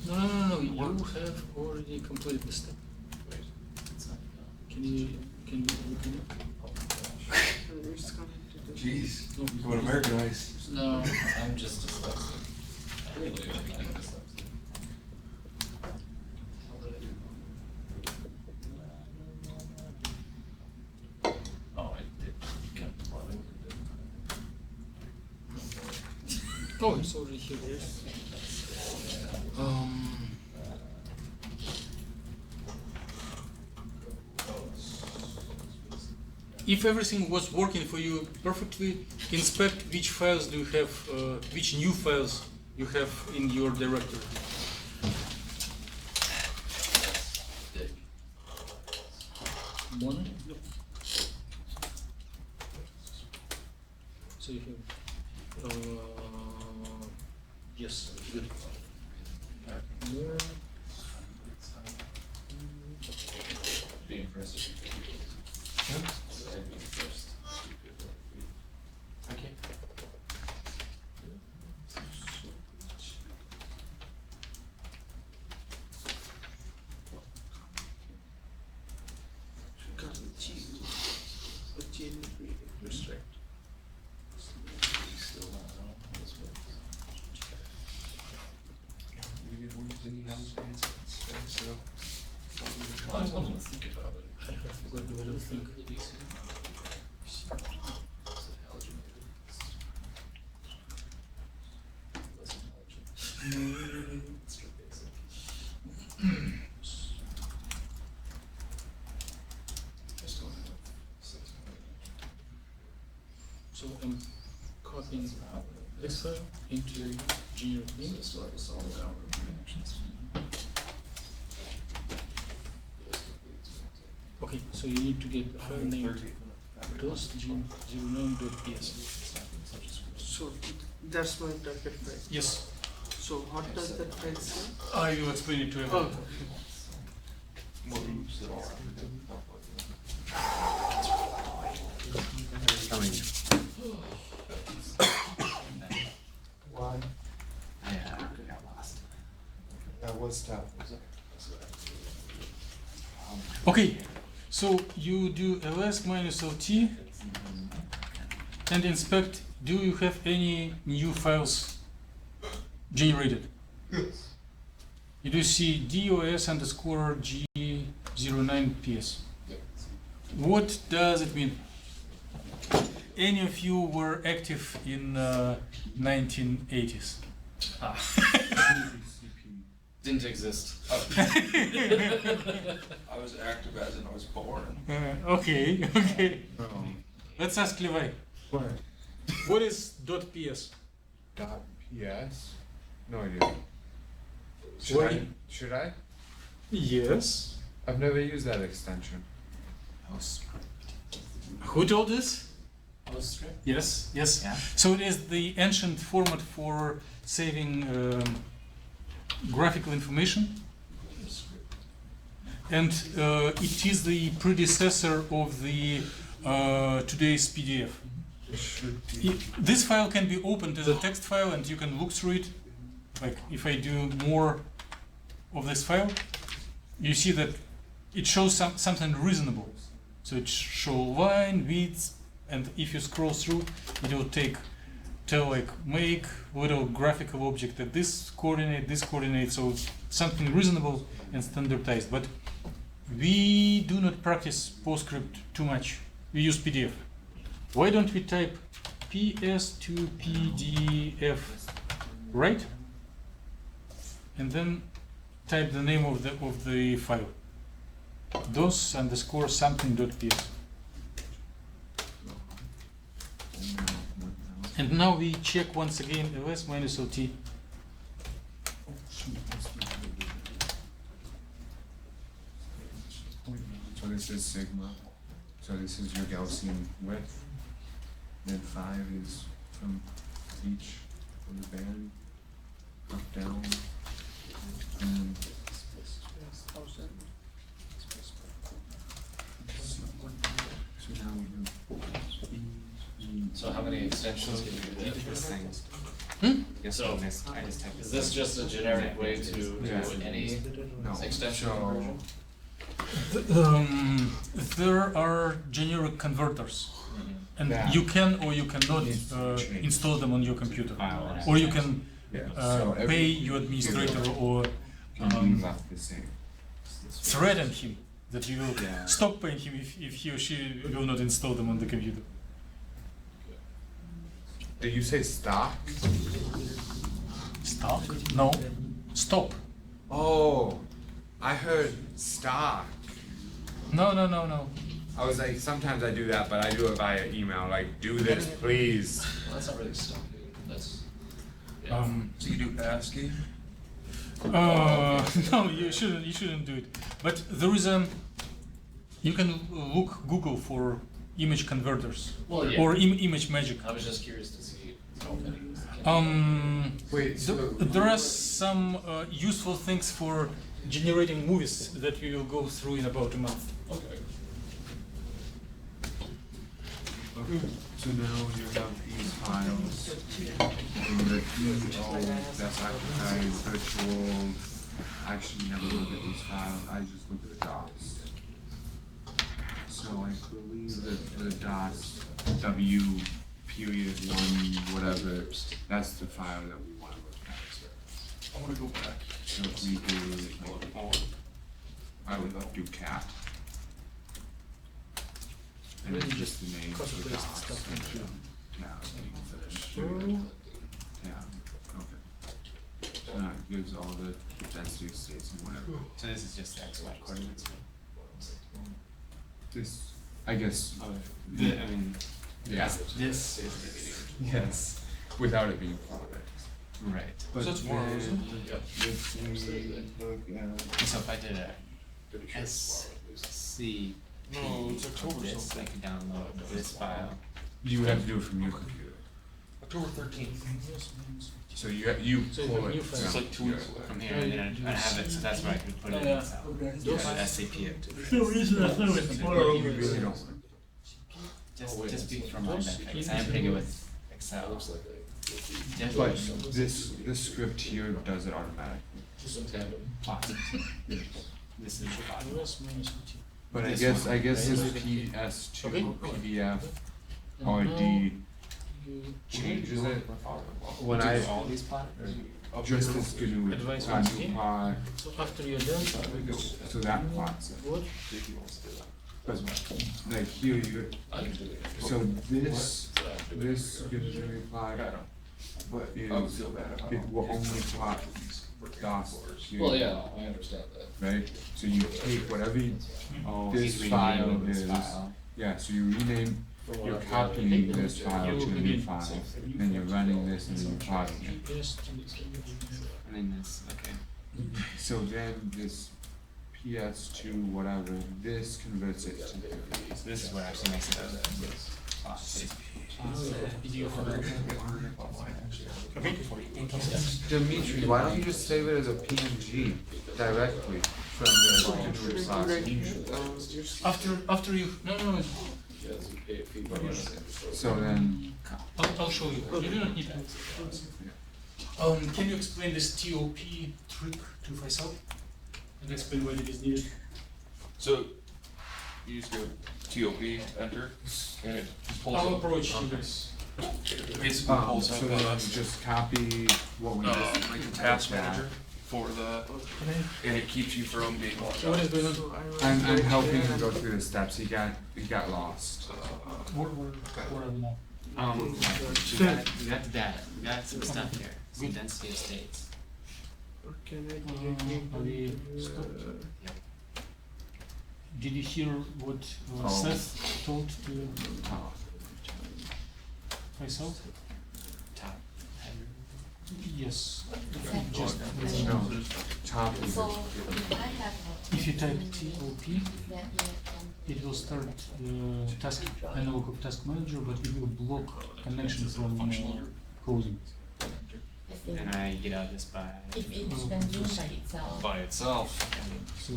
No. You have already completed the step. Can you look in it? It's coming to the Jeez, No. you want Americanized? No, I'm just dyslexic. Really, I'm dyslexic. Oh, I did. Kept running. Oh, it's already here. If everything was working for you perfectly, inspect which files do you have, which new files you have in your directory. One. So you have, yes, good. More. Be impressive. I'd be first. Okay. Restrict. Still not know how this works. Well, I want to think about it. I have forgotten what I think. So I'm copying this file into generic name. Okay, so you need to get a file named dos.gen09.ps. So that's my target file. Yes, So what does that file say? I will explain it to Oh, everyone. Coming. Why? I got lost. That was tough. Okay, so you do ls minus lt and inspect, do you have any new files generated? Yes. You do see dos_g09ps. What does it mean? Any of you were active in 1980s? Didn't exist. I was active as in I was born. Okay, okay. Oh. Let's ask Levi. What? What is .ps? Dot PS? No idea. Why- Should I? Yes. I've never used that extension. Who told this? PostScript? Yes, yes. Yeah. So it is the ancient format for saving graphical information, and it is the predecessor of the today's PDF. This file can be opened as a text file, and you can look through it. Like if I do more of this file, you see that it shows something reasonable. So it shows line, width, and if you scroll through, it will tell like make little graphical object at this coordinate, so it's something reasonable and standardized. But we do not practice PostScript too much. We use PDF. Why don't we type PS to PDF, right? And then type the name of the file. DOS _ something.ps. And now we check once again ls minus lt. So this is sigma. So this is your Gaussian width. Then 5 is from each of the band up down. And so now we do So how many extensions can you do that? This thing. Yes, So, I just typed Is this just a generic way to do Yeah. any no. extension So version? There are generic converters, and Yeah. you can or you cannot Needs to change. install them on your computer, File. or you can yeah. pay your administrator or can be left the same. threaten him that you will Yeah. stop paying him if he or she will not install them on the computer. Did you say stop? Stop? No. Stop. Oh, I heard stop. No. I was like, sometimes I do that, but I do it via email. Like, do this, please. Well, that's not really stuff. That's. So you do ASCII? No, you shouldn't do it. But there is you can Google for image converters Well, yeah. or image magic. I was just curious to see how many. Wait, so There are some useful things for generating movies that we will go through in about a month. Okay. So now you have these files. In the PO, that's archived, virtual. I actually never look at these files. I just look at the docs. So I believe that the docs W period 1 whatever. That's the file that we want to look at. I wanna go back. So if we do like, I would do cat. And then just the name of the docs. Yeah, okay. So now it gives all the density states and whatever. So this is just XY coordinates. This, I guess, Oh, I mean, yeah, this is the yes, without it being plotted. right. But So it's more, then, isn't it? if we look at, So if I did a SC. No, it's October this, something. I could download this file. you would have to do it from your computer. October 13th. So you So pull the it. new file. It's like 2 weeks away. From here, and then I have it, so that's where I could put it in Excel. SCP it to You really don't. just be for my benefit, 'cause I'm putting it with Excel. But this script here does it automatically. Awesome. This is But This I guess one. this PS2 Okay. PDF And RD now changes it. When Do I all these plot, or just this GNU Advice a on new scheme. plot, So after you're done, so that plots it. what? But like here you, so this GNU plot But is I would feel bad if I it don't will get only plot DOS. Well, yeah, I understand that. Right? So you take whatever Oh, this he's file renaming this is. file. Yeah, so you rename, you're copying this file to a new file, then you're running this and then you're plotting it. And then this, okay. So then this PS2 whatever, this converts it to So this is what actually makes it Dimitri, why don't you just save it as a PNG directly from the computer software? After you, no, So then, I'll show you. You do not need that. Can you explain this TOP trick to Faisal? And explain why it is needed? So you just go TOP, enter, and it just pulls Our up. approach to this. It basically pulls up so then you just copy what we just. like the task manager for the, and it keeps you from being locked So what out. is going on? I'm helping him go through the steps, he got lost. Where are we now? we got the data, we got some stuff here, some density of states. Can I Are we stopped? Did you hear what Oh. Seth told to Oh. Faisal? Top. Yes. Exactly. Just No, top is. So if I have if you type TOP, that it will start the task analog of task manager, but it will block connection from coding. And I get out of this by. if it's benzene by itself. By itself, So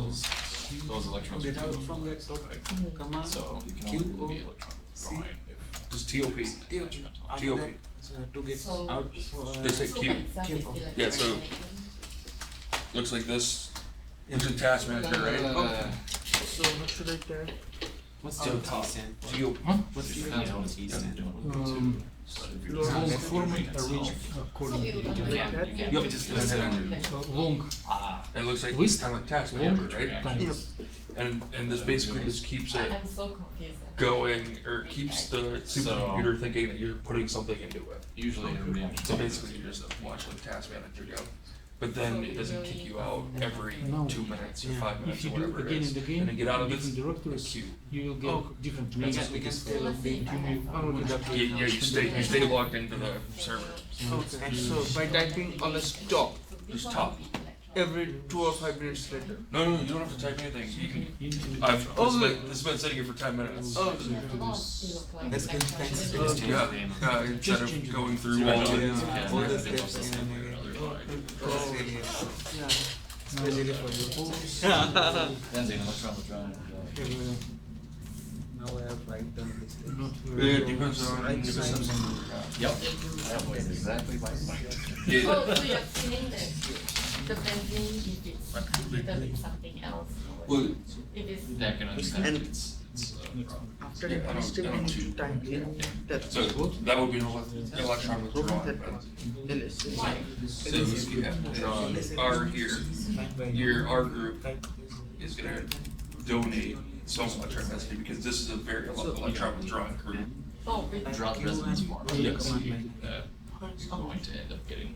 those electrons are get out from that command? so you can Q only O be electron drawing if Just TOP. TOP. To get So out. They say so Q. by itself Q. is electron Yeah, so- connecting. Looks like this. It's a task manager, right? So what should I type? What's So TOP top. stand for? TOP. What's the Depends on what T stand for. long format arranged So according it to will the be Yeah, like you can. Yep. It just That's lists it. long It looks like List? kind of like task long manager, right? times. And this basically just keeps it I'm so confused. going, or keeps the supercomputer thinking that you're putting something into it. usually everybody So basically, you just watch the task manager go. But then it doesn't kick you out every No. 2 minutes or Yeah. 5 minutes If or you do whatever it again is. and again, And then get out of different this directories, queue. you will get Oh. different We names. can So scale let's up say the if I have Yeah, you stay logged into the server. Okay, so by typing on a stop Just top. every 2 or 5 minutes later. No, you don't have to type anything. You can. Into This has been sitting here for 10 minutes. Oh, That's good, thanks. Yeah, instead of going through all of it. all the steps in and again. That's really, yeah, especially for you. benzene electron withdrawing. Now I have write down this. It depends on Right, if right. it's Yep, that was exactly my point. Yeah. Oh, so you're saying that the benzene, if it's treated with something else, or Well, if it's Yeah, I can understand And- it's After Yeah, that, I I don't- still I don't need choose. to type in that. So that would be an electron withdrawal. LS. So you have R here, your R group is gonna donate some electron density because this is a very electron withdrawing group. oh, with drop resonance form. Yes. That is going to end up getting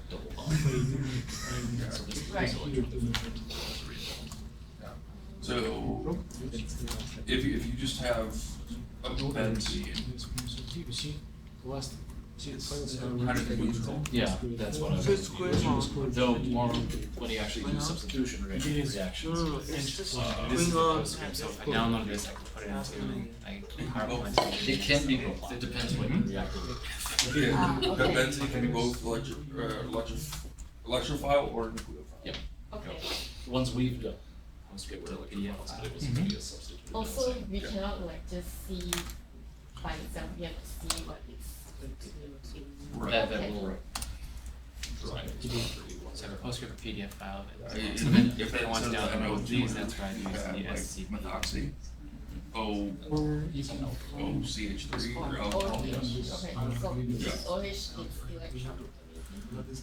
double bond. So this Right. electron. So if you just have a benzene, how does it move? Yeah, that's what I So it's going on. Though more when you actually do substitution reactions, No, it's just This is going the on. postscript, so if I download this, I can put it into like PowerPoint. it can be profiled. It depends what the reactor is. Yeah, okay. the benzene can be both electrophile or nucleophile. Yep. Okay. The ones we've done. Once we get rid of like it was to be a substitute. Also, we cannot like just see by itself, we have to see what it's. That Okay. will drive it to be So I have a PostScript or PDF file. If I that want to says download MOD, these, that's where I use the like SCP. methoxy, O, Or you can OCH3 or OH, alcohol. okay, so this OH is electron.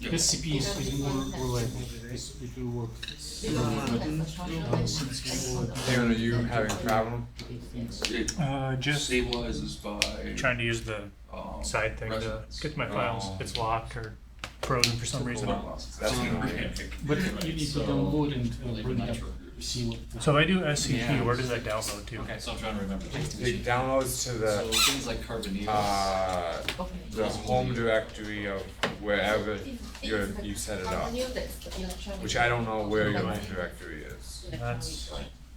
SCP is more reliable. It will work. Aaron, are you having a problem? It Just stabilizes by trying to use the side thing to get my files. It's locked or frozen for some reason. That's annoying. But you need to download and bring it up. See what. So if I do SCP, Yeah. where does that download to? Okay, so I'm trying to remember. It downloads to So the things like carbonyl. Okay. the home directory of wherever you set it up, Carbonyl, that's the electronic. which I don't know where your home directory is. That's-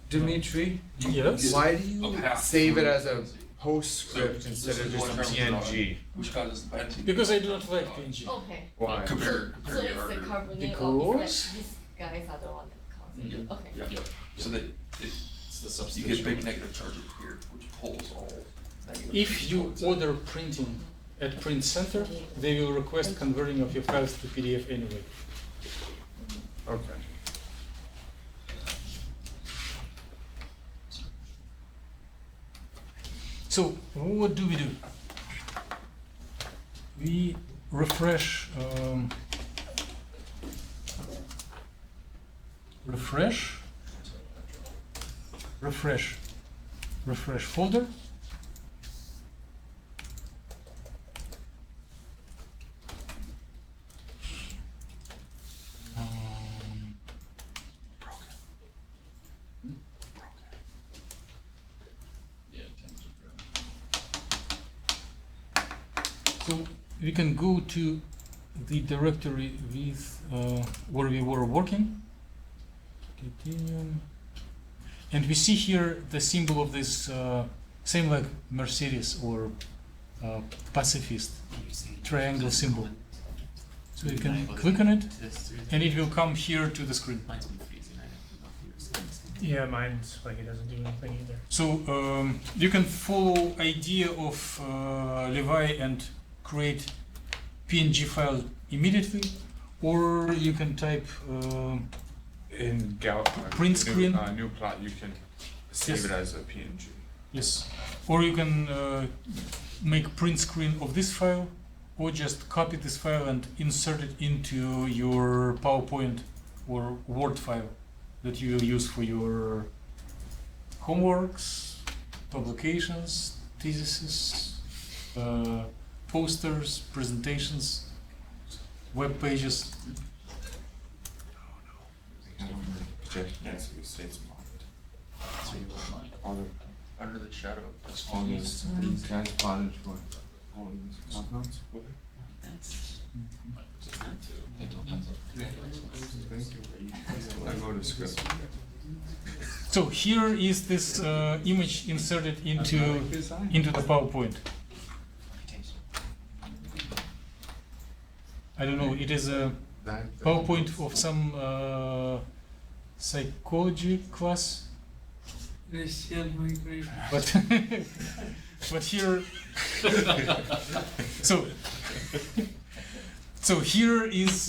Dimitri, Yes. why do you half save it as a PostScript instead of just a PNG? Which causes the benzene. Because I do not like PNG. Okay. Why? Compare So your it's the argument. carbonyl, Because- these guys are the one that cause it. Okay. Yeah, so that It's the you substitution. get big negative charges here, which pulls all negative. If you order printing at Print Center, they will request converting of your files to PDF anyway. Okay. So what do? We refresh refresh folder. Yeah, tends to grow. So we can go to the directory with where we were working. Titanium. And we see here the symbol of this same like Mercedes or pacifist triangle symbol. So you can click on it and it will come here to the screen. Mine's been freezing. I don't know if yours is. Yeah, mine's like it doesn't do anything either. So you can follow idea of Levi and create PNG file immediately, or you can type In Print screen. new plot, you can save Yes. it as a PNG. yes, or you can make print screen of this file, or just copy this file and insert it into your PowerPoint or Word file that you will use for your homeworks, publications, theses, posters, presentations, web pages. States So you will mind. Under the shadow. all these guys plotted for all these compounds. That's just not too. They don't have I go to script. So here is this image inserted into the PowerPoint. I don't know. It is a PowerPoint of some psychology class, Racial migration. but but here. So here is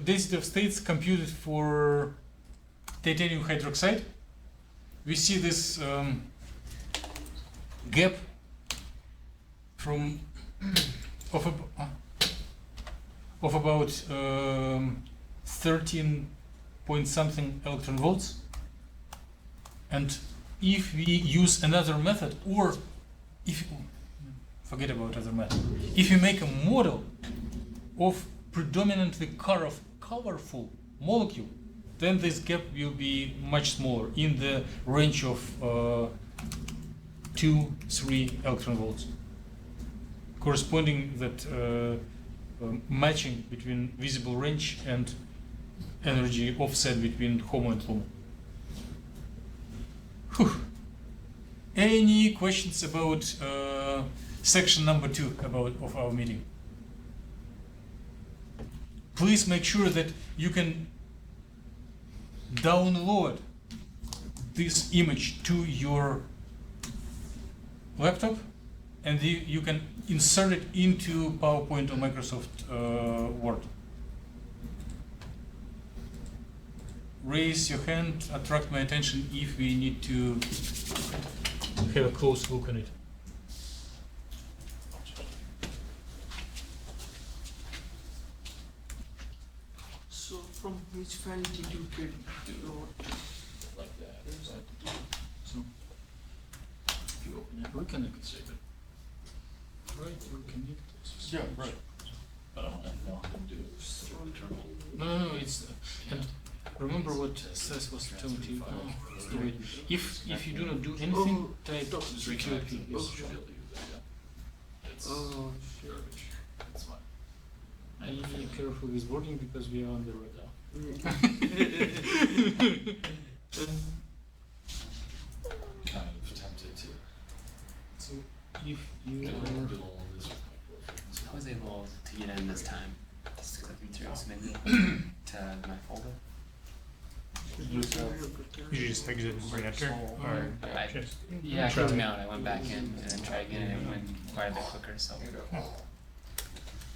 density of states computed for titanium hydroxide. We see this gap from of about 13 point something electron volts, and if we use another method, or if forget about other method, if you make a model of predominantly colorful molecule, then this gap will be much smaller, in the range of 2-3 electron volts, corresponding that matching between visible range and energy offset between HOMO and LUMO. Whew. Any questions about section number 2 of our meeting? Please make sure that you can download this image to your laptop, and you can insert it into PowerPoint or Microsoft Word. Raise your hand, attract my attention if we need to have a close look on it. So from which file did you get your like that. So if you open it, We connect. save it. Right, we connect this. Yeah, right. But I don't know how to do internal. No, it's and remember what Seth was telling you. If you do not do anything, type QP. Oh, Garbage. It's fine. Be careful with wording because we are on the road now. Kind of tempted to. So if you do are all this with my boyfriend. I was able to get in this time, just clicking through, so maybe to my folder. You just exit and re-enter, or just Yeah, it try. kicked me out. I went back in and then tried again, and it went quite a bit quicker. So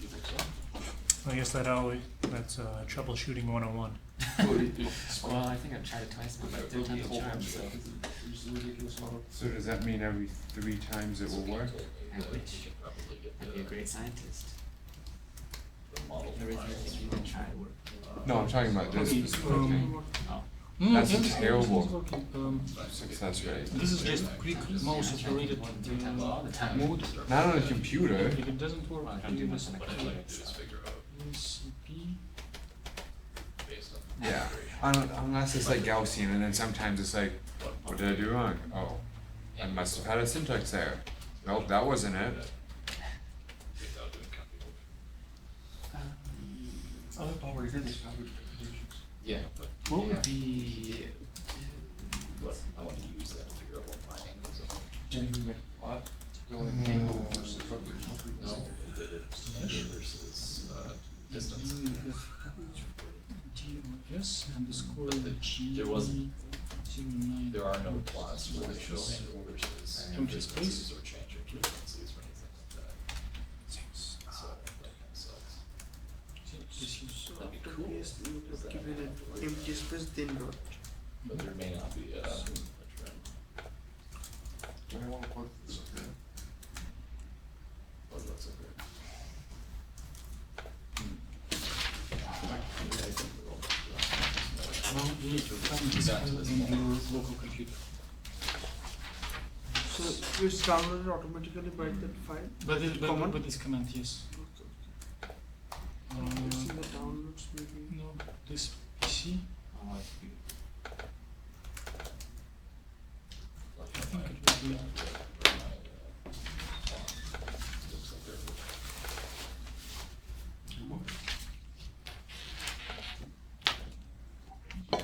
You think so? I guess that's troubleshooting 101. well, I think I've tried it twice now, but 3 times the charm. So So does that mean every 3 times it will work? I wish I'd be a great scientist. The model. Everything you can try. No, I'm talking about this specific thing. no, That's a everything terrible- is working. Success rate. This is just quick mouse operated All the time. mode. Not on a computer. If it doesn't work, Well, I don't do you much just on the What I'd computer. like to do is figure out CP. based on. Yeah. Unless it's like Gaussian, and then sometimes it's like, what did I do wrong? Oh, I must have had a syntax error. Nope, that wasn't it. Without doing computation. Yeah, but. What would be? But I want to use that to figure out what my angles are. No, versus distance. Yes, underscore There wasn't- 09. There are no plots where they show angle versus Empty space. distances or changing frequencies or anything like that. So that kind of sucks. That'd be cool. Yes, you have given it empty space, then dot. But there may not be a trend. But that's okay. Well, you need to find this file in your local computer. So it's downloaded automatically by that file. But this command, yes. It's in the downloads maybe. No, this PC. Oh, I think it will be. What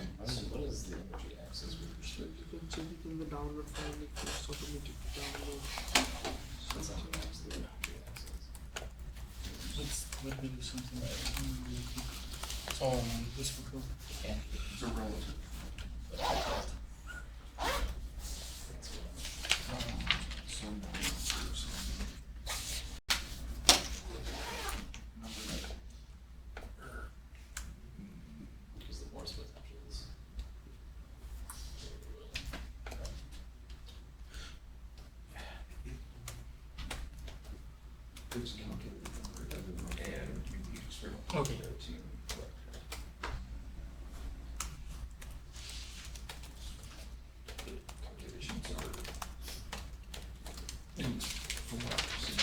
is the energy access with respect You can check it in the download file if it's automatic download. Something. to the energy access? Let me do something really quick. This will go. It's a relative. Because the Morse potentials. It's calculated and you experiment. Okay. Calculations are, from what I've seen,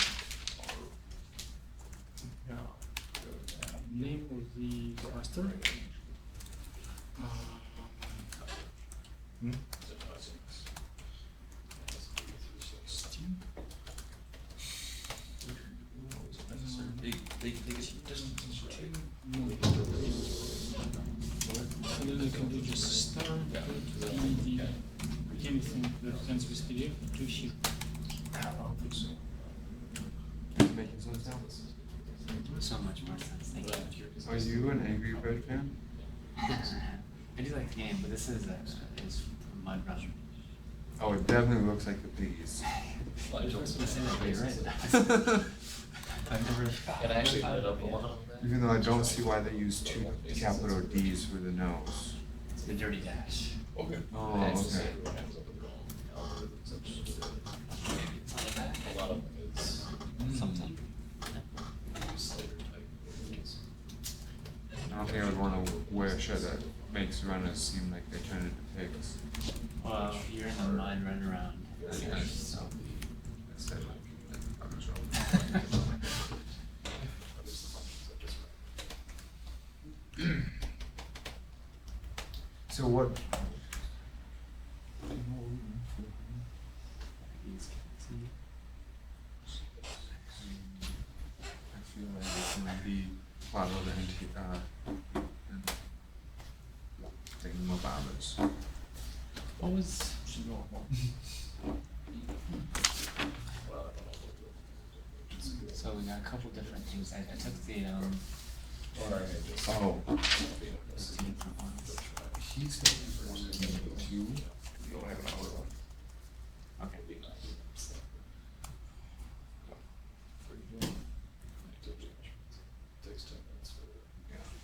Name of the cluster. they get distances right. And then I can do just star anything that ends with PDF to here. Making sense now? so much more sense. Thank you. Are you an Angry Bird fan? I do like the game, but this is mud run. Oh, it definitely looks like the piggies. You're supposed to say that, but you're right. I've never. And I actually added up a lot of that. Even though I don't see why they use 2 capital D's for the nose. It's the dirty dash. Okay. Oh, I actually okay. said when I was up in Rome, algorithms and shit. It's on the back. A lot of it is Sometimes. Slater type things. I don't think I would want to wear a shirt that makes runners seem like they turn into pigs. Well, you're in the mud run around. So. So what? I feel like it's gonna be part of the thingamabobbers. What was? So we got a couple different things. I took the Oh, two different ones. he's got 1 and 2. You don't have an hour one. Okay.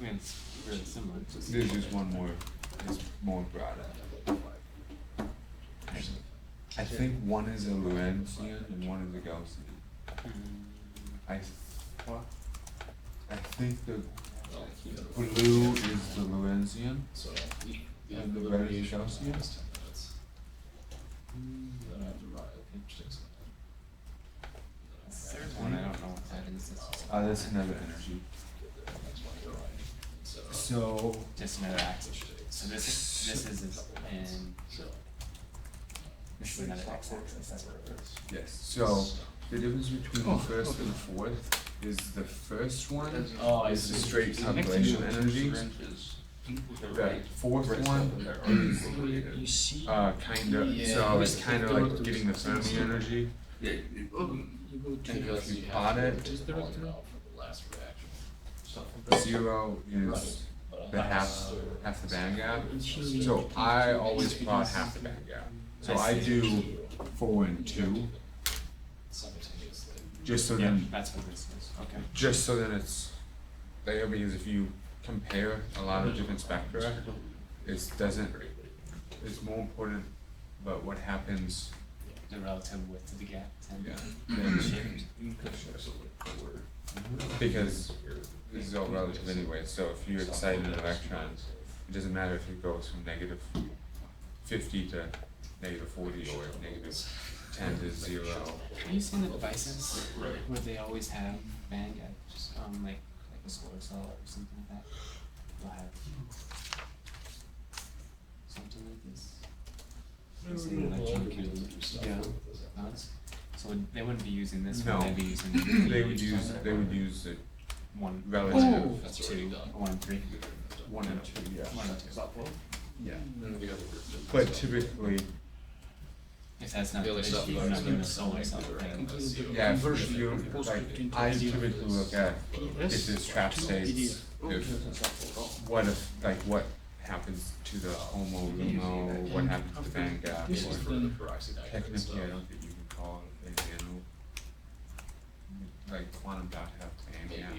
I mean, it's really similar. There's just one more. It's more broad. I think one is a Lorentzian and one is a Gaussian. I think the blue is the Lorentzian and the red is Gaussian. The third one, I don't know what that is. It's just, That's another energy. So just another axis. So this is in. This is another x-axis. That's what it is. yes. So the difference between the first and the fourth is the first one is the straight calculation energy. The fourth one is kind of so it's kind of like getting the Fermi energy. Yeah. And if you plot it, 0 is the half the band gap. So I always plot half the band gap. So I do 4 and 2. Just so Yeah, then, that's what this is. Okay. just so then it's there, because if you compare a lot of different spectra, it's more important about what happens. The relative width of the gap. Yeah. Then shift. Because this is all relative anyway, so if you excite an electron, it doesn't matter if it goes from negative 50 to negative 40 or negative 10 to 0. Have you seen the devices where they always have band gap, just like a solar cell or something like that? They'll have something like this. You see the electron can, Yeah. no, so they wouldn't be using this No. one, they'd be using They would use it one relative. two, 1 and 3. 1 and 2, yeah. 1 and 2. Yeah. But typically, If that's not The the other issue, stuff you're is not doing a like solar cell thing. yeah, if you, like, I typically look at if there's trap states, what happens to the homo lumo, what happens to the band gap, This is or the technically I don't think you can call it a nano. Like quantum dot have band gap,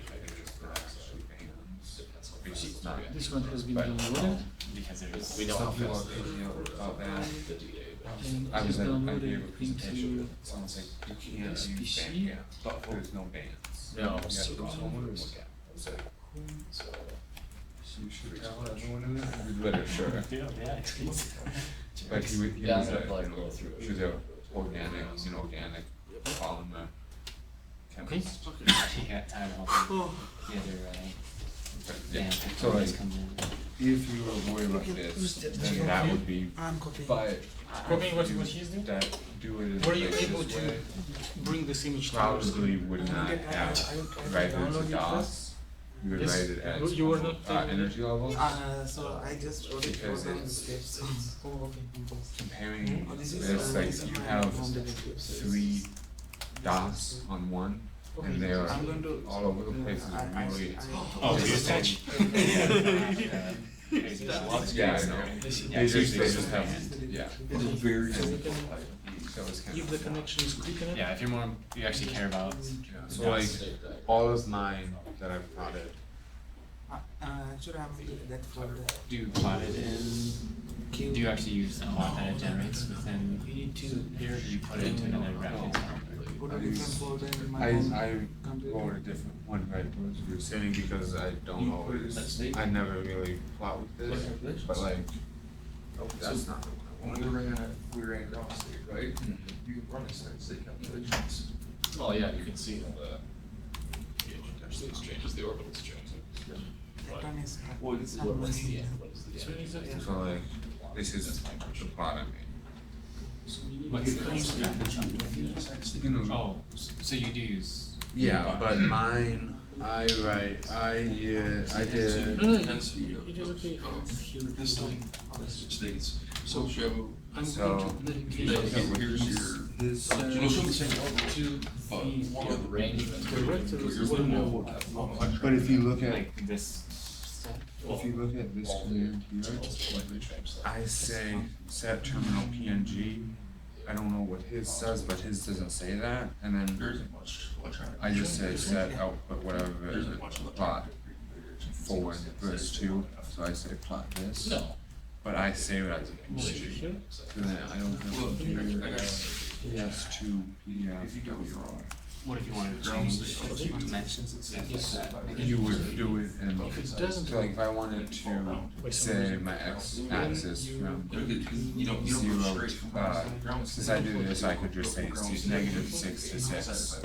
they're actually bands. Because it's not. This one has been But- downloaded. Because there's. We know how Some people fast are picking up about that. the DA. And I it is was at, I downloaded gave a presentation, into someone's like, you can't use SPC. band gap, but there's no bands. No. You have to go somewhere and look at. I was like, So. you should tell everyone in there, read literature. Yeah, it's. But he was, Yeah, was I'm gonna, a, like, you know, go through it. he was a organic, inorganic polymer chemist. He got tired of helping the other, But, yeah, band so like, companies come in. if you were worried about this, then that would be, but Copying what he's doing? that, do it in Were you like able this to way, bring this image to probably would not have, write it as a DOS. You would Yes. write it as You were not energy levels. So I just wrote it Because down the it's- steps. Oh, okay. Comparing This is this, like you have from the networks. 3 dots on one, and they are I'm going to all over the place. It's really. Oh, so you're touch. Yeah, I know. They just have, yeah. It's very. So we can, So it's kind if the connection is quick enough. Yeah, if you're more, you actually care about. So like, all of mine that I've plotted, actually I'm that for the Do you plot it in, do you actually use the plot that it generates within here, or do you put it into another graphics file? put a different folder in my I own computer. wrote a different one, right, what you were saying, because I don't always, I never really plot with this, but like, that's not the one I want. We ran across it, right? You can run a state calculations. Oh, yeah, you can see the pH changes, the orbitals change. What is the So like, this is the plot I made. Oh, so you do use. Yeah, but mine, I did. density of this thing on this states. So show So, here's your his it'll show the same but one of the range but if you look at, Like this stuff? if you look at this command here, I say set terminal PNG. I don't know what his says, but his doesn't say that, and then there isn't much electronic. I just say set output whatever it is, plot forward verse 2, so I say plot this. No. But I say what I PNG. So then I don't have computer. He has two PDF. What if you wanted to change the dimensions and stuff like that? You would do it, and so like if I wanted to say my x-axis from You don't go 0 straight to since I do this, I could just say negative 6 to 6,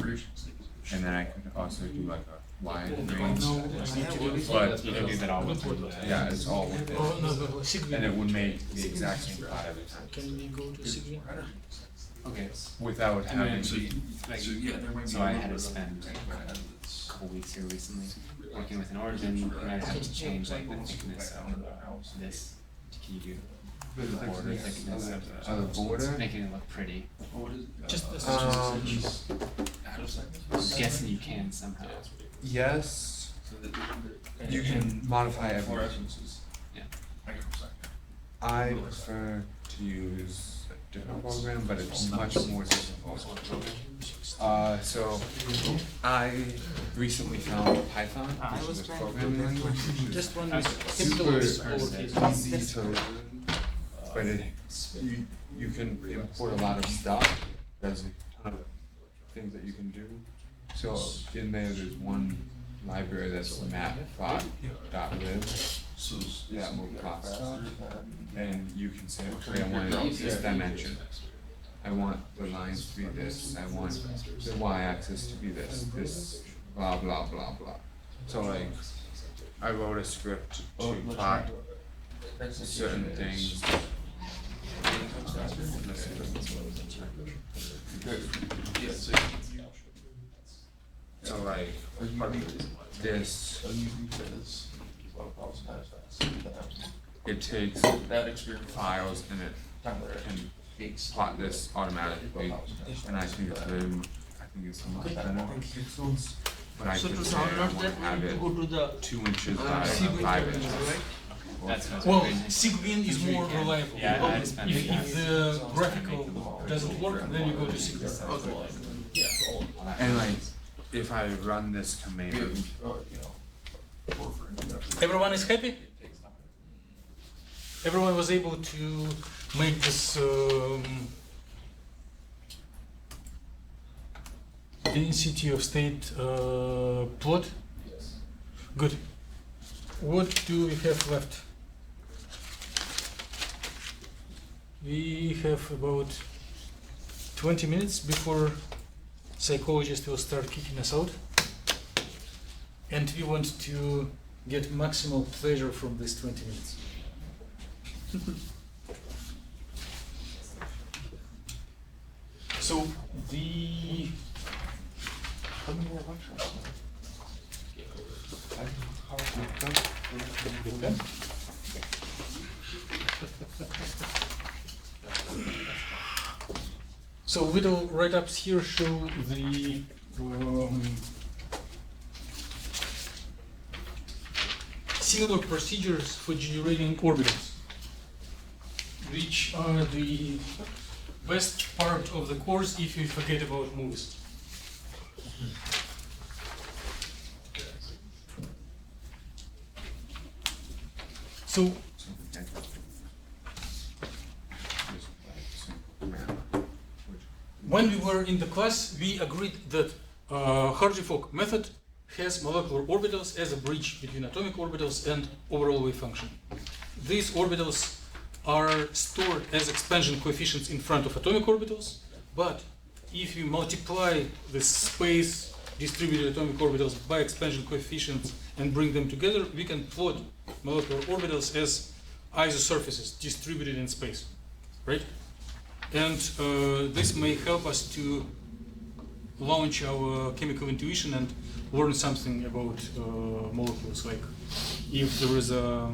and then I could also do like a wide range. But You can do that all with yeah, it's all with it, Oh, no, Sigvin. and it would make the exact same plot every time Can we go to Sigvin? Okay, without and having then, to. like, So yeah, there might be. so I had to spend a couple weeks here recently working with an origin, and I had to change like the thickness of this. Can you do the border thickness of Of the border? making it look pretty? Just this. I'm guessing you can somehow. Yes, you can modify everything. Yeah. I prefer to use a different program, but it's much more difficult. So I recently found Python, which is a programming language, which is Just one with super capitals lowercase. easy to learn, but you can import a lot of stuff. There's a ton of things that you can do. So in there's one library that's matplot.lib. That will plot stuff, and you can say, okay, I want this dimension. I want the lines to be this. I want the y-axis to be this, blah blah blah blah. So like, I wrote a script to plot certain things. So like, this, it takes That experience. files and it can plot this automatically, and I think it's much better. But I could say I want to have it 2 inches by 5 inches. That's Well, Sigvin is more reliable. Yeah, I spent If the graphical doesn't work, then you go to Sigvin. And like, if I run this command, Everyone is happy? Everyone was able to make this density of state plot? Good. What do we have left? We have about 20 minutes before psychologist will start kicking us out. And we want to get maximal pleasure from this 20 minutes. So the so little write-ups here show the similar procedures for generating orbitals, which are the best part of the course if you forget about movies. So when we were in the class, we agreed that Hardy-Fock method has molecular orbitals as a bridge between atomic orbitals and overall wave function. These orbitals are stored as expansion coefficients in front of atomic orbitals, but if you multiply the space distributed atomic orbitals by expansion coefficients and bring them together, we can plot molecular orbitals as isosurfaces distributed in space, right? And this may help us to launch our chemical intuition and learn something about molecules, like if there is a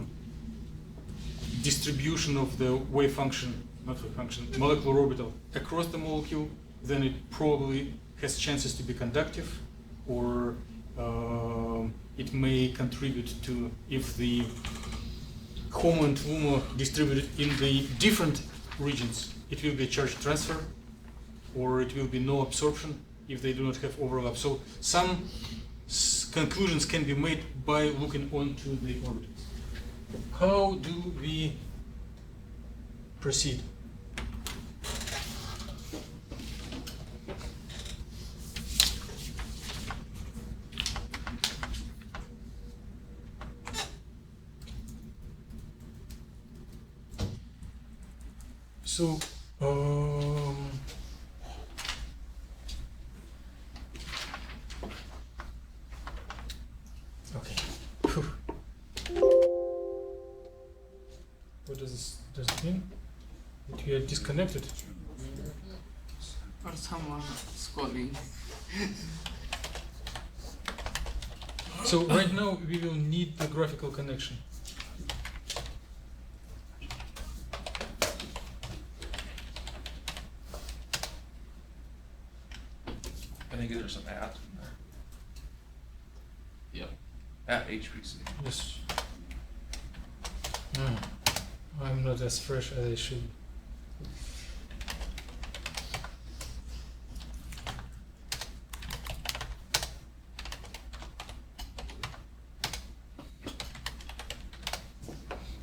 distribution of the wave function, not wave function, molecular orbital across the molecule, then it probably has chances to be conductive, or it may contribute to, if the HOMO and LUMO distributed in the different regions, it will be a charge transfer, or it will be no absorption if they do not have overlap. So some conclusions can be made by looking onto the orbitals. How do we proceed? So, okay. Phew. What does it mean? That we are disconnected? Or someone scrolling. So right now we will need the graphical connection. I think there's some at in there. Yep. At HPC. Yes. I'm not as fresh as I should.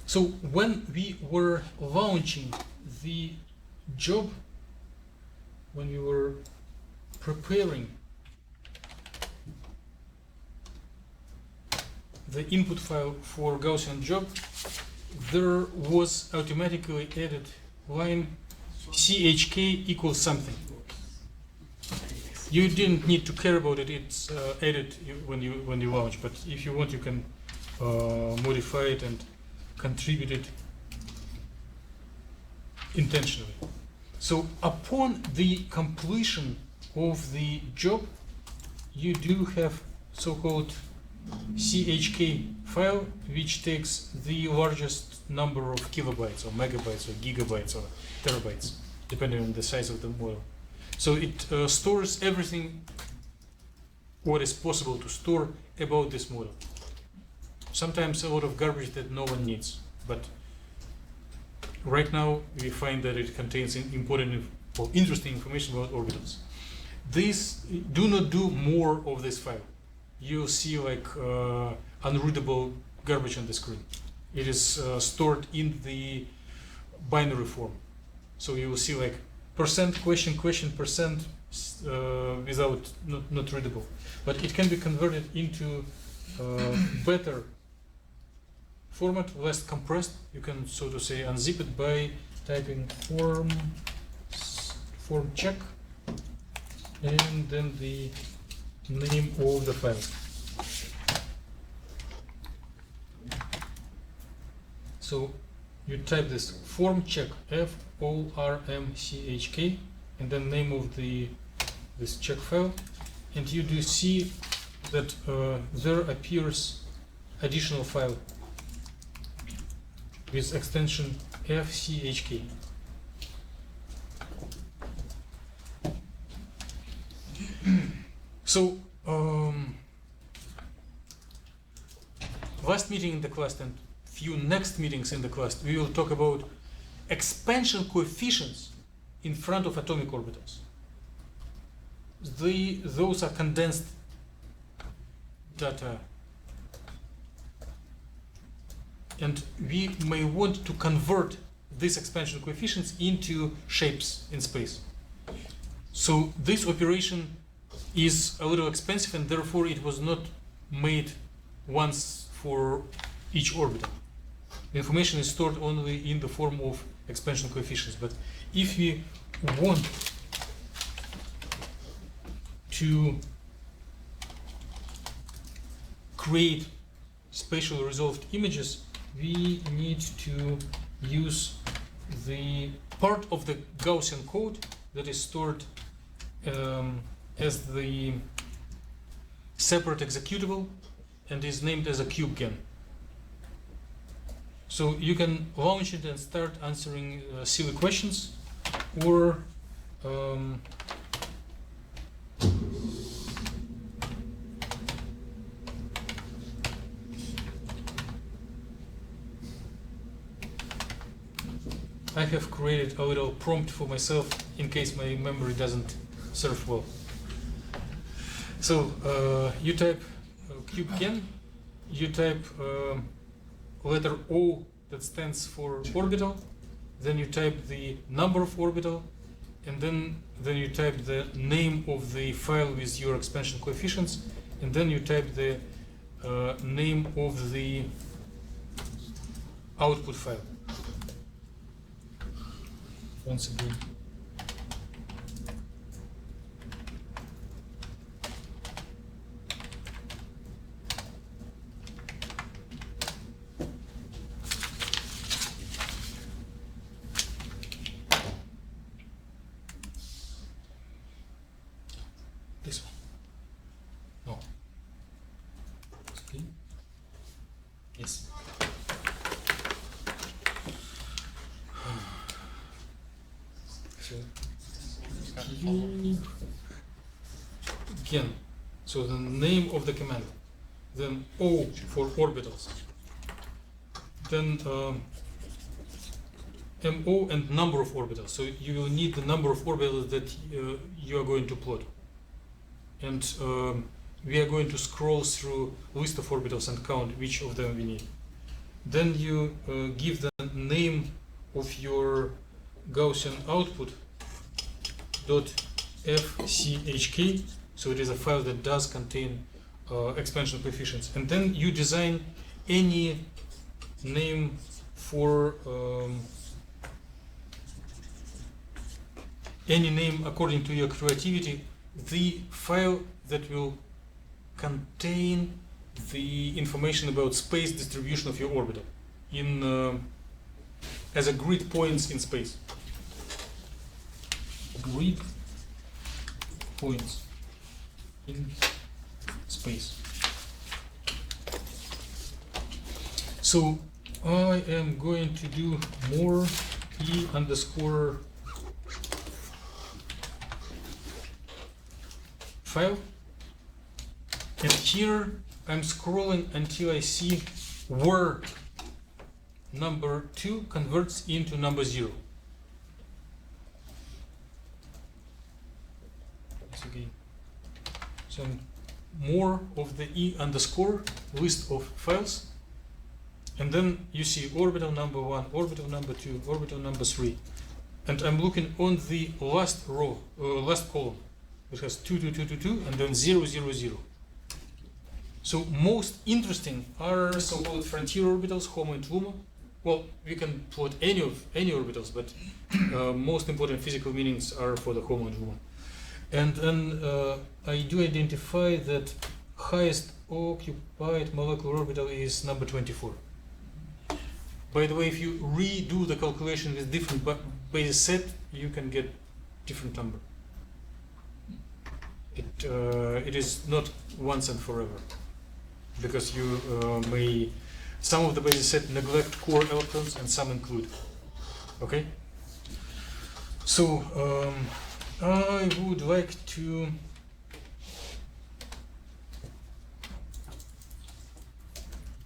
So when we were launching the job, when we were preparing the input file for Gaussian job, there was automatically added line CHK equals something. You didn't need to care about it, it's added when you launch, but if you want you can modify it and contribute it intentionally. So upon the completion of the job, you do have so-called CHK file, which takes the largest number of kilobytes or megabytes or gigabytes or terabytes, depending on the size of the model. So it stores everything what is possible to store about this model. Sometimes a lot of garbage that no one needs, but right now we find that it contains important or interesting information about orbitals. This, do not do more of this file. You'll see like unreadable garbage on the screen. It is stored in the binary form. So you will see like percent question percent without not readable. But it can be converted into better format, less compressed. You can, so to say, unzip it by typing form check and then the name of the file. So you type this form check, FORMCHK, and then name of this check file, and you do see that there appears additional file with extension FCHK. So last meeting in the class and few next meetings in the class, we will talk about expansion coefficients in front of atomic orbitals. Those are condensed data, and we may want to convert these expansion coefficients into shapes in space. So this operation is a little expensive, and therefore it was not made once for each orbital. The information is stored only in the form of expansion coefficients. But if we want to create spatially resolved images, we need to use the part of the Gaussian code that is stored as the separate executable and is named as a CubeGen. So you can launch it and start answering silly questions, or I have created a little prompt for myself in case my memory doesn't serve well. So you type CubeGen, you type letter O that stands for orbital, then you type the number of orbital, and then you type the name of the file with your expansion coefficients, and then you type the name of the output file. Once again. This one. No. Okay. Yes. So again, so the name of the command, then O for orbitals, then MO and number of orbitals. So you will need the number of orbitals that you are going to plot. And we are going to scroll through list of orbitals and count which of them we need. Then you give the name of your Gaussian output .fchk, so it is a file that does contain expansion coefficients, and then you design any name for any name according to your creativity, the file that will contain the information about space distribution of your orbital in as a grid points in space. Grid points in space. So I am going to do more E underscore file, and here I'm scrolling until I see where number 2 converts into number 0. Again. So more of the E underscore list of files, and then you see orbital number 1, orbital number 2, orbital number 3, and I'm looking on the last row, last column. It has 2, 2, 2, 2, 2, and then 0, 0, 0. So most interesting are so-called frontier orbitals, HOMO and LUMO. Well, we can plot any orbitals, but most important physical meanings are for the HOMO and LUMO. And then I do identify that highest occupied molecular orbital is number 24. By the way, if you redo the calculation with different basis set, you can get different number. It is not once and forever, because you may, some of the basis set neglect core electrons and some include. Okay? So I would like to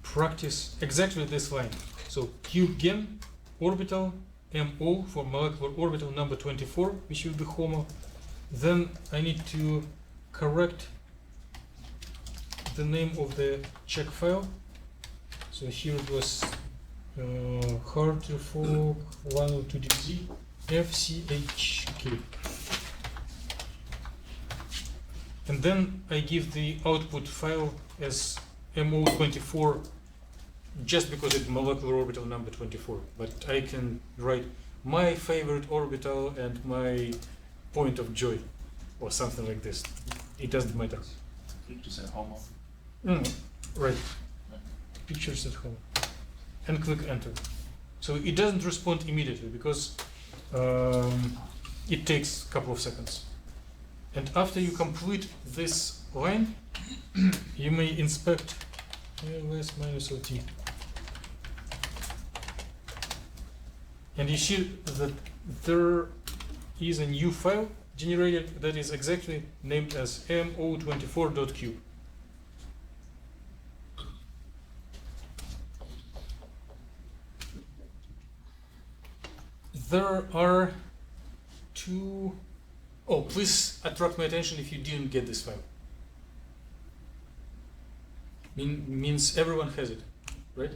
practice exactly this line. So CubeGen orbital MO for molecular orbital number 24, which will be HOMO. Then I need to correct the name of the check file. So here it was hard to fork 102DZ FCHK. And then I give the output file as MO24 just because it's molecular orbital number 24. But I can write my favorite orbital and my point of joy or something like this. It doesn't matter. You just said HOMO. Right. Pictures at home. And click enter. So it doesn't respond immediately because it takes a couple of seconds. And after you complete this line, you may inspect ls minus OT. And you see that there is a new file generated that is exactly named as mo24.cube. There are two. Oh, please attract my attention if you didn't get this file. Means everyone has it, right?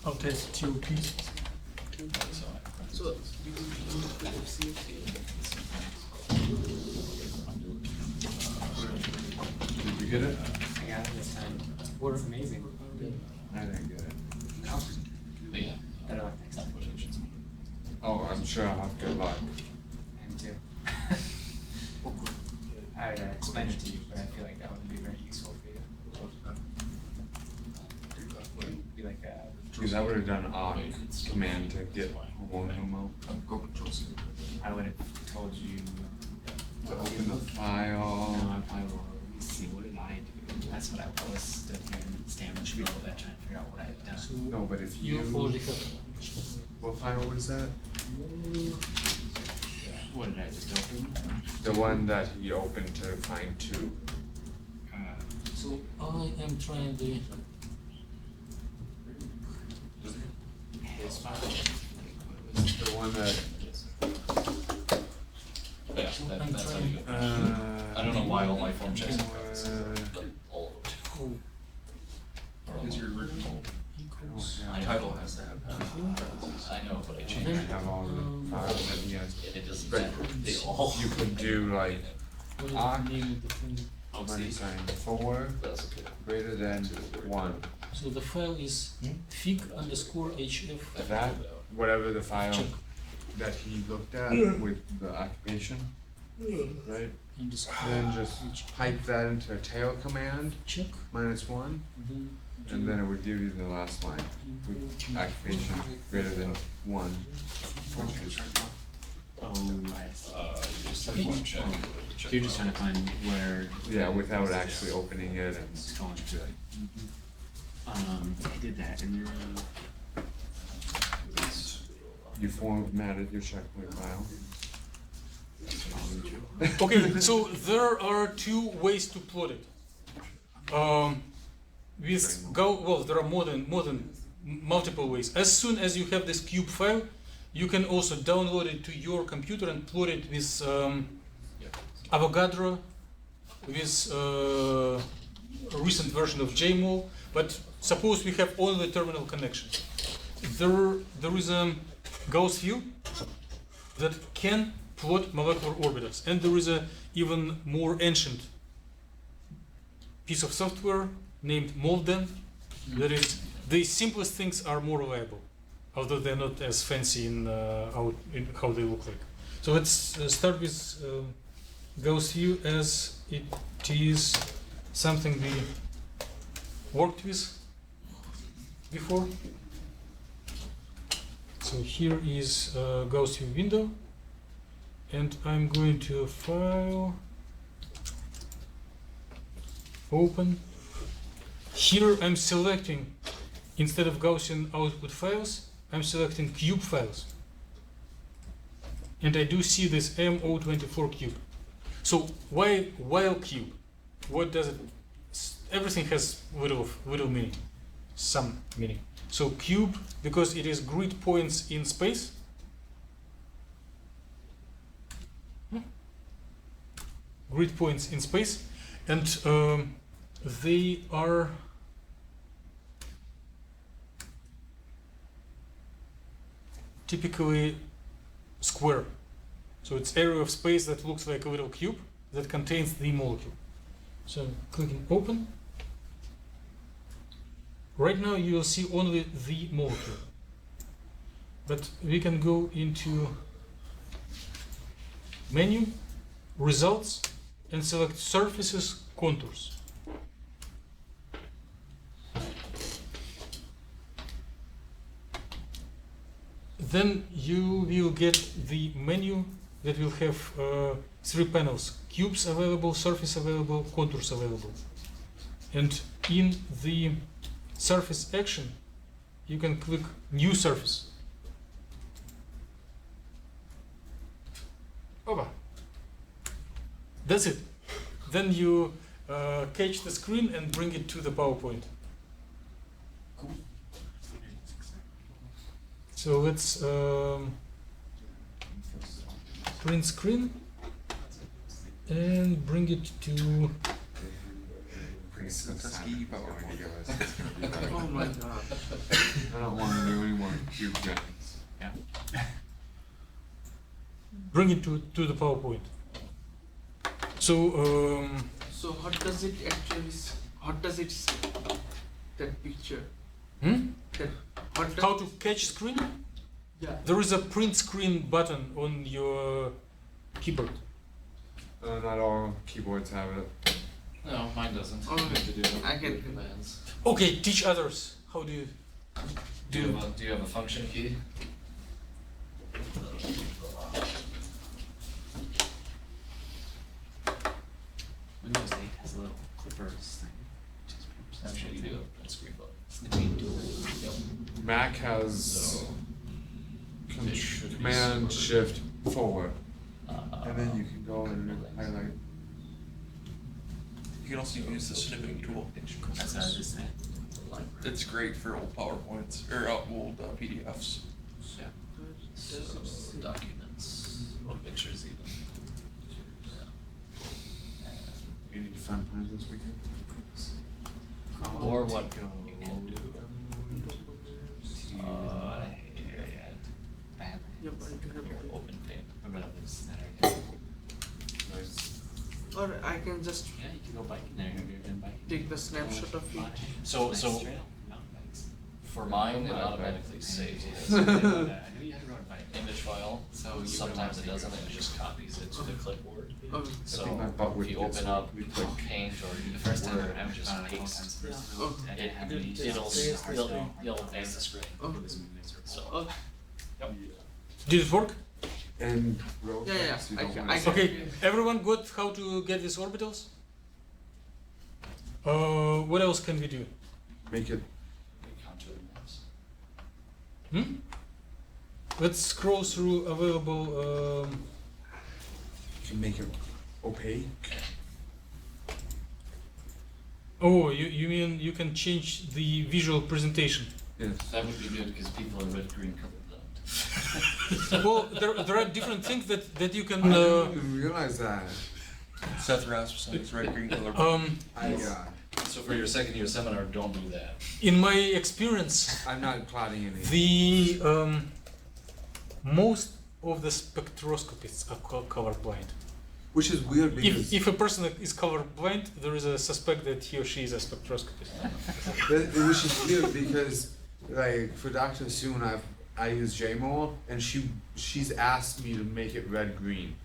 I'll test TOP. So, Did you get it? I got it this time. Word. It's amazing. I didn't get it. But yeah. Better luck next time. Oh, I'm sure I'll have good luck. Him too. I would explain it to you, but I feel like that wouldn't be very useful for you. Be like Because I would have done awk command to get homo. I would have told you. To open the file. No, I probably will. Let me see. What did I do? That's what I was stood here and stammered through all that, trying to figure out what I had done. No, but if You already have. what file was that? What did I just open? The one that he opened to find two. So I am trying the. His file. The one that. Yeah, that's how you go. Uh, I don't know why all my form checks have got this, but all of them. Is your original title has that? I know, but I I changed have all the files that he has. it. It doesn't But matter. They all. you could do like What is awk the name of the thing? minus sign 4 That's okay. greater than 1. So the file is fig_hf. That, whatever the file Check. that he looked at with the occupation, right? Underscore Then just pipe that into a tail command, check. -1, and then it would give you the last line with occupation greater than 1. Oh, Just form check. so you're just trying to find where. Yeah, without actually opening it and Scrolling through it. I did that and then. you formatted your checkpoint file. Okay, so there are two ways to plot it. Well, there are more than multiple ways. As soon as you have this cube file, you can also download it to your computer and plot it with Avogadro, with a recent version of JMOL. But suppose we have only terminal connection. There is a Gauss view that can plot molecular orbitals, and there is a even more ancient piece of software named Molden. That is, the simplest things are more reliable, although they're not as fancy in how they look like. So let's start with Gauss view, as it is something we worked with before. So here is Gauss view window, and I'm going to File, Open. Here I'm selecting, instead of Gaussian output files, I'm selecting cube files. And I do see this MO24 cube. So why while cube? What does it? Everything has little meaning, some meaning. So cube, because it is grid points in space. Grid points in space, and they are typically square. So it's area of space that looks like a little cube that contains the molecule. So clicking open. Right now you will see only the molecule. But we can go into menu, results, and select surfaces, contours. Then you will get the menu that will have 3 panels: cubes available, surface available, contours available. And in the surface action, you can click new surface. Over. That's it. Then you catch the screen and bring it to the PowerPoint. So let's print screen and bring it to. Oh my god. I don't want to do any more cube drawings. Yeah. Bring it to the PowerPoint. So So what does it actually? What does it say? That picture. That what does how to catch screen? Yeah. There is a print screen button on your keyboard. Not all keyboards have it. No, mine doesn't. Oh, You have to do it I with can- commands. Okay, teach others. How do you Do you have a function key? Windows 8 has a little clippers thing. Which is pretty Actually, you do have a print screen button. snipping tool. Mac has So, it should be Command super. Shift forward, and then you can go and highlight. You can also use the snipping tool. That's what I was just saying. It's great for old PowerPoints or old PDFs. Yeah. So, documents, or pictures even. You need to find plans this weekend. Or what you can do. Badly. Yep, I do have Here, it. open paint. What about this Saturday? Nice. Or I can just Yeah, you can go biking there. Have you ever been biking? take the snapshot of it. So, Nice so trail, mountain bikes. for mine, it automatically saves I the knew you had a road bike. image file. So you Sometimes it wouldn't doesn't, it just copies it to the clipboard. Okay. So think my butt would if you get open so up quick. Paint or The first time Word, I and was just on a paste, Oh. I didn't have any. it'll advance the screen. Oh. So, Oh. Did it work? And roll Yeah, yeah, text, you I don't can- wanna I see- can- Okay, everyone got how to get these orbitals? What else can we do? Make it. contour maps. Let's scroll through available. You can make it opaque. Oh, you mean you can change the visual presentation? Yes. That would be good because people are red, green, colorblind. Well, there are different things that you can. I didn't even realize that. Seth Rasmussen is red, green, color. I got. So for your second year seminar, don't do that. In my experience, I'm not plotting any. the most of the spectroscopists are colorblind. Which is weird because If a person is colorblind, there is a suspect that he or she is a spectroscopist. which is weird because like for Dr. Soon I use JMOL and she's asked me to make it red green.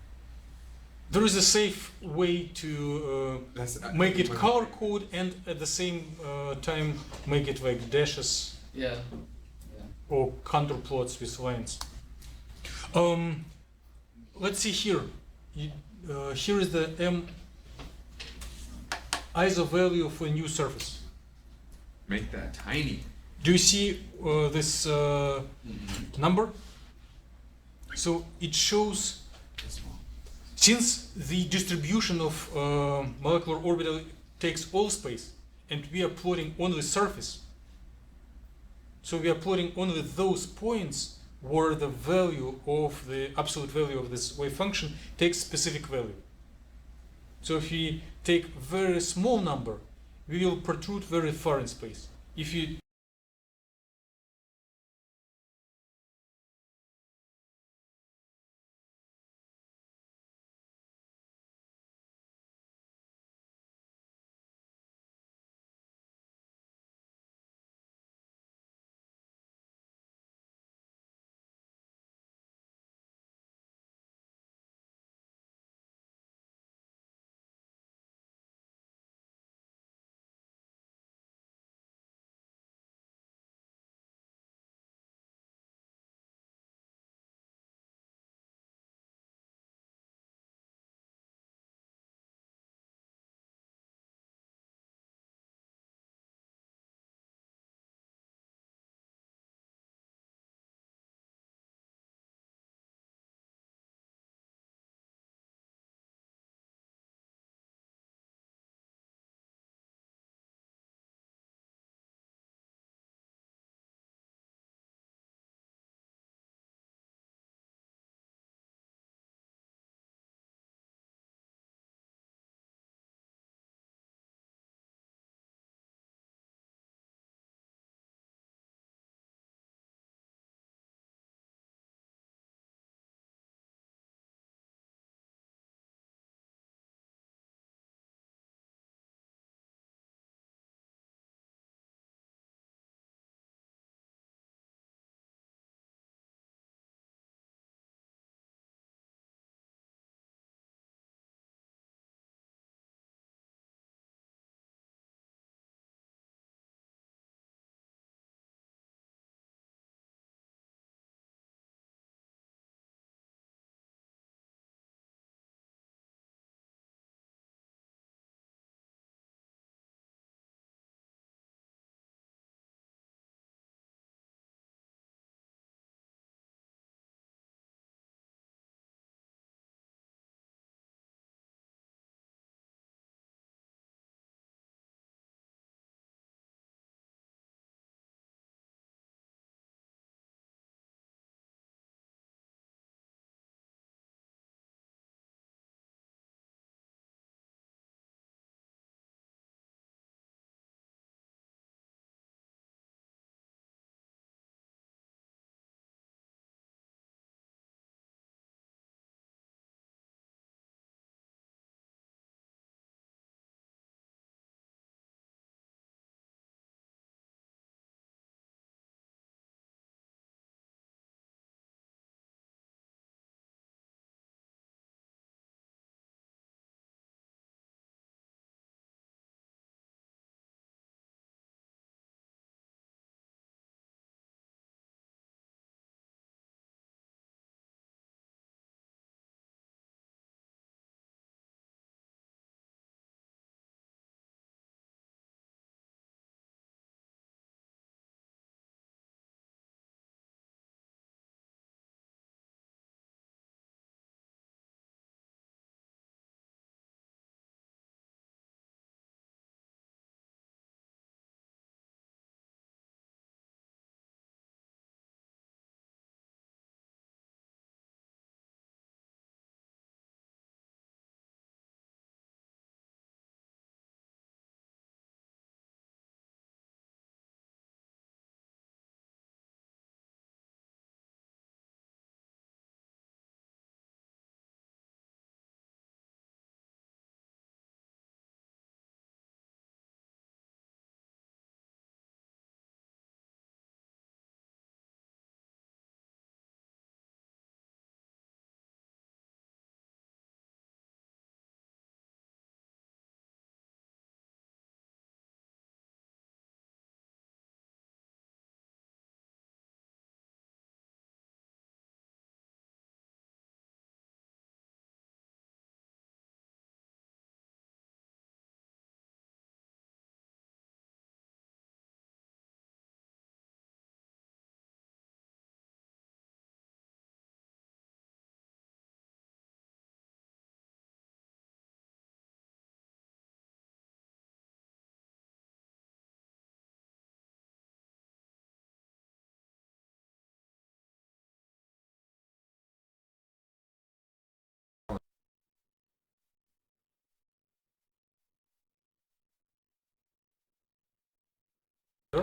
There is a safe way to That's make it color code and at the same time make it like dashes Yeah. or contour plots with lines. Let's see here. Here is the M ISO value for new surface. Make that tiny. Do you see this number? So it shows, since the distribution of molecular orbital takes all space, and we are plotting only surface, so we are plotting only those points where the value of the absolute value of this wave function takes specific value. So if we take very small number, we will protrude very far in space. If you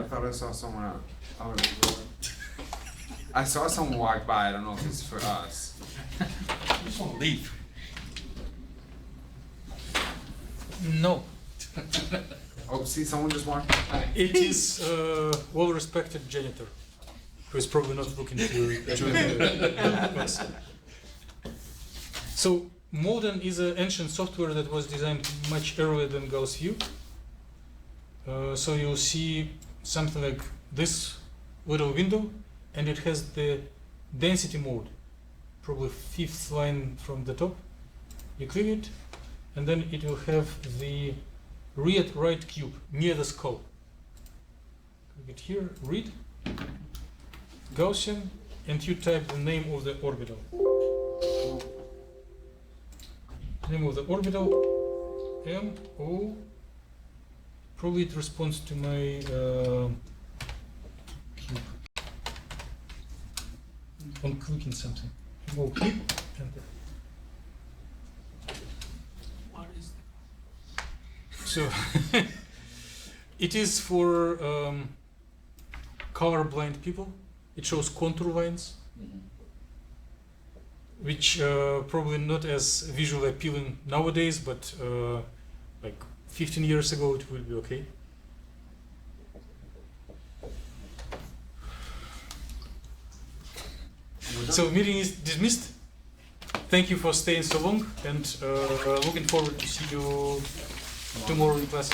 thought I saw someone out. I saw someone walk by. I don't know if it's for us. I just want to leave. No. Oh, see, someone just walked by. It is a well-respected janitor who is probably not looking to join the class. So, Modern is an ancient software that was designed much earlier than Gauss View. So you'll see something like this little window, and it has the density mode, probably 5th line from the top. You click it, and then it will have the read right cube near the skull. Click it here, read, Gaussian, and you type the name of the orbital. Name of the orbital, M, O. Probably it responds to my cube. On clicking something. M, O, cube, enter. What is So it is for colorblind people. It shows contour lines, which probably not as visually appealing nowadays, but like 15 years ago it will be okay. So meeting is dismissed. Thank you for staying so long, and looking forward to see you tomorrow in class.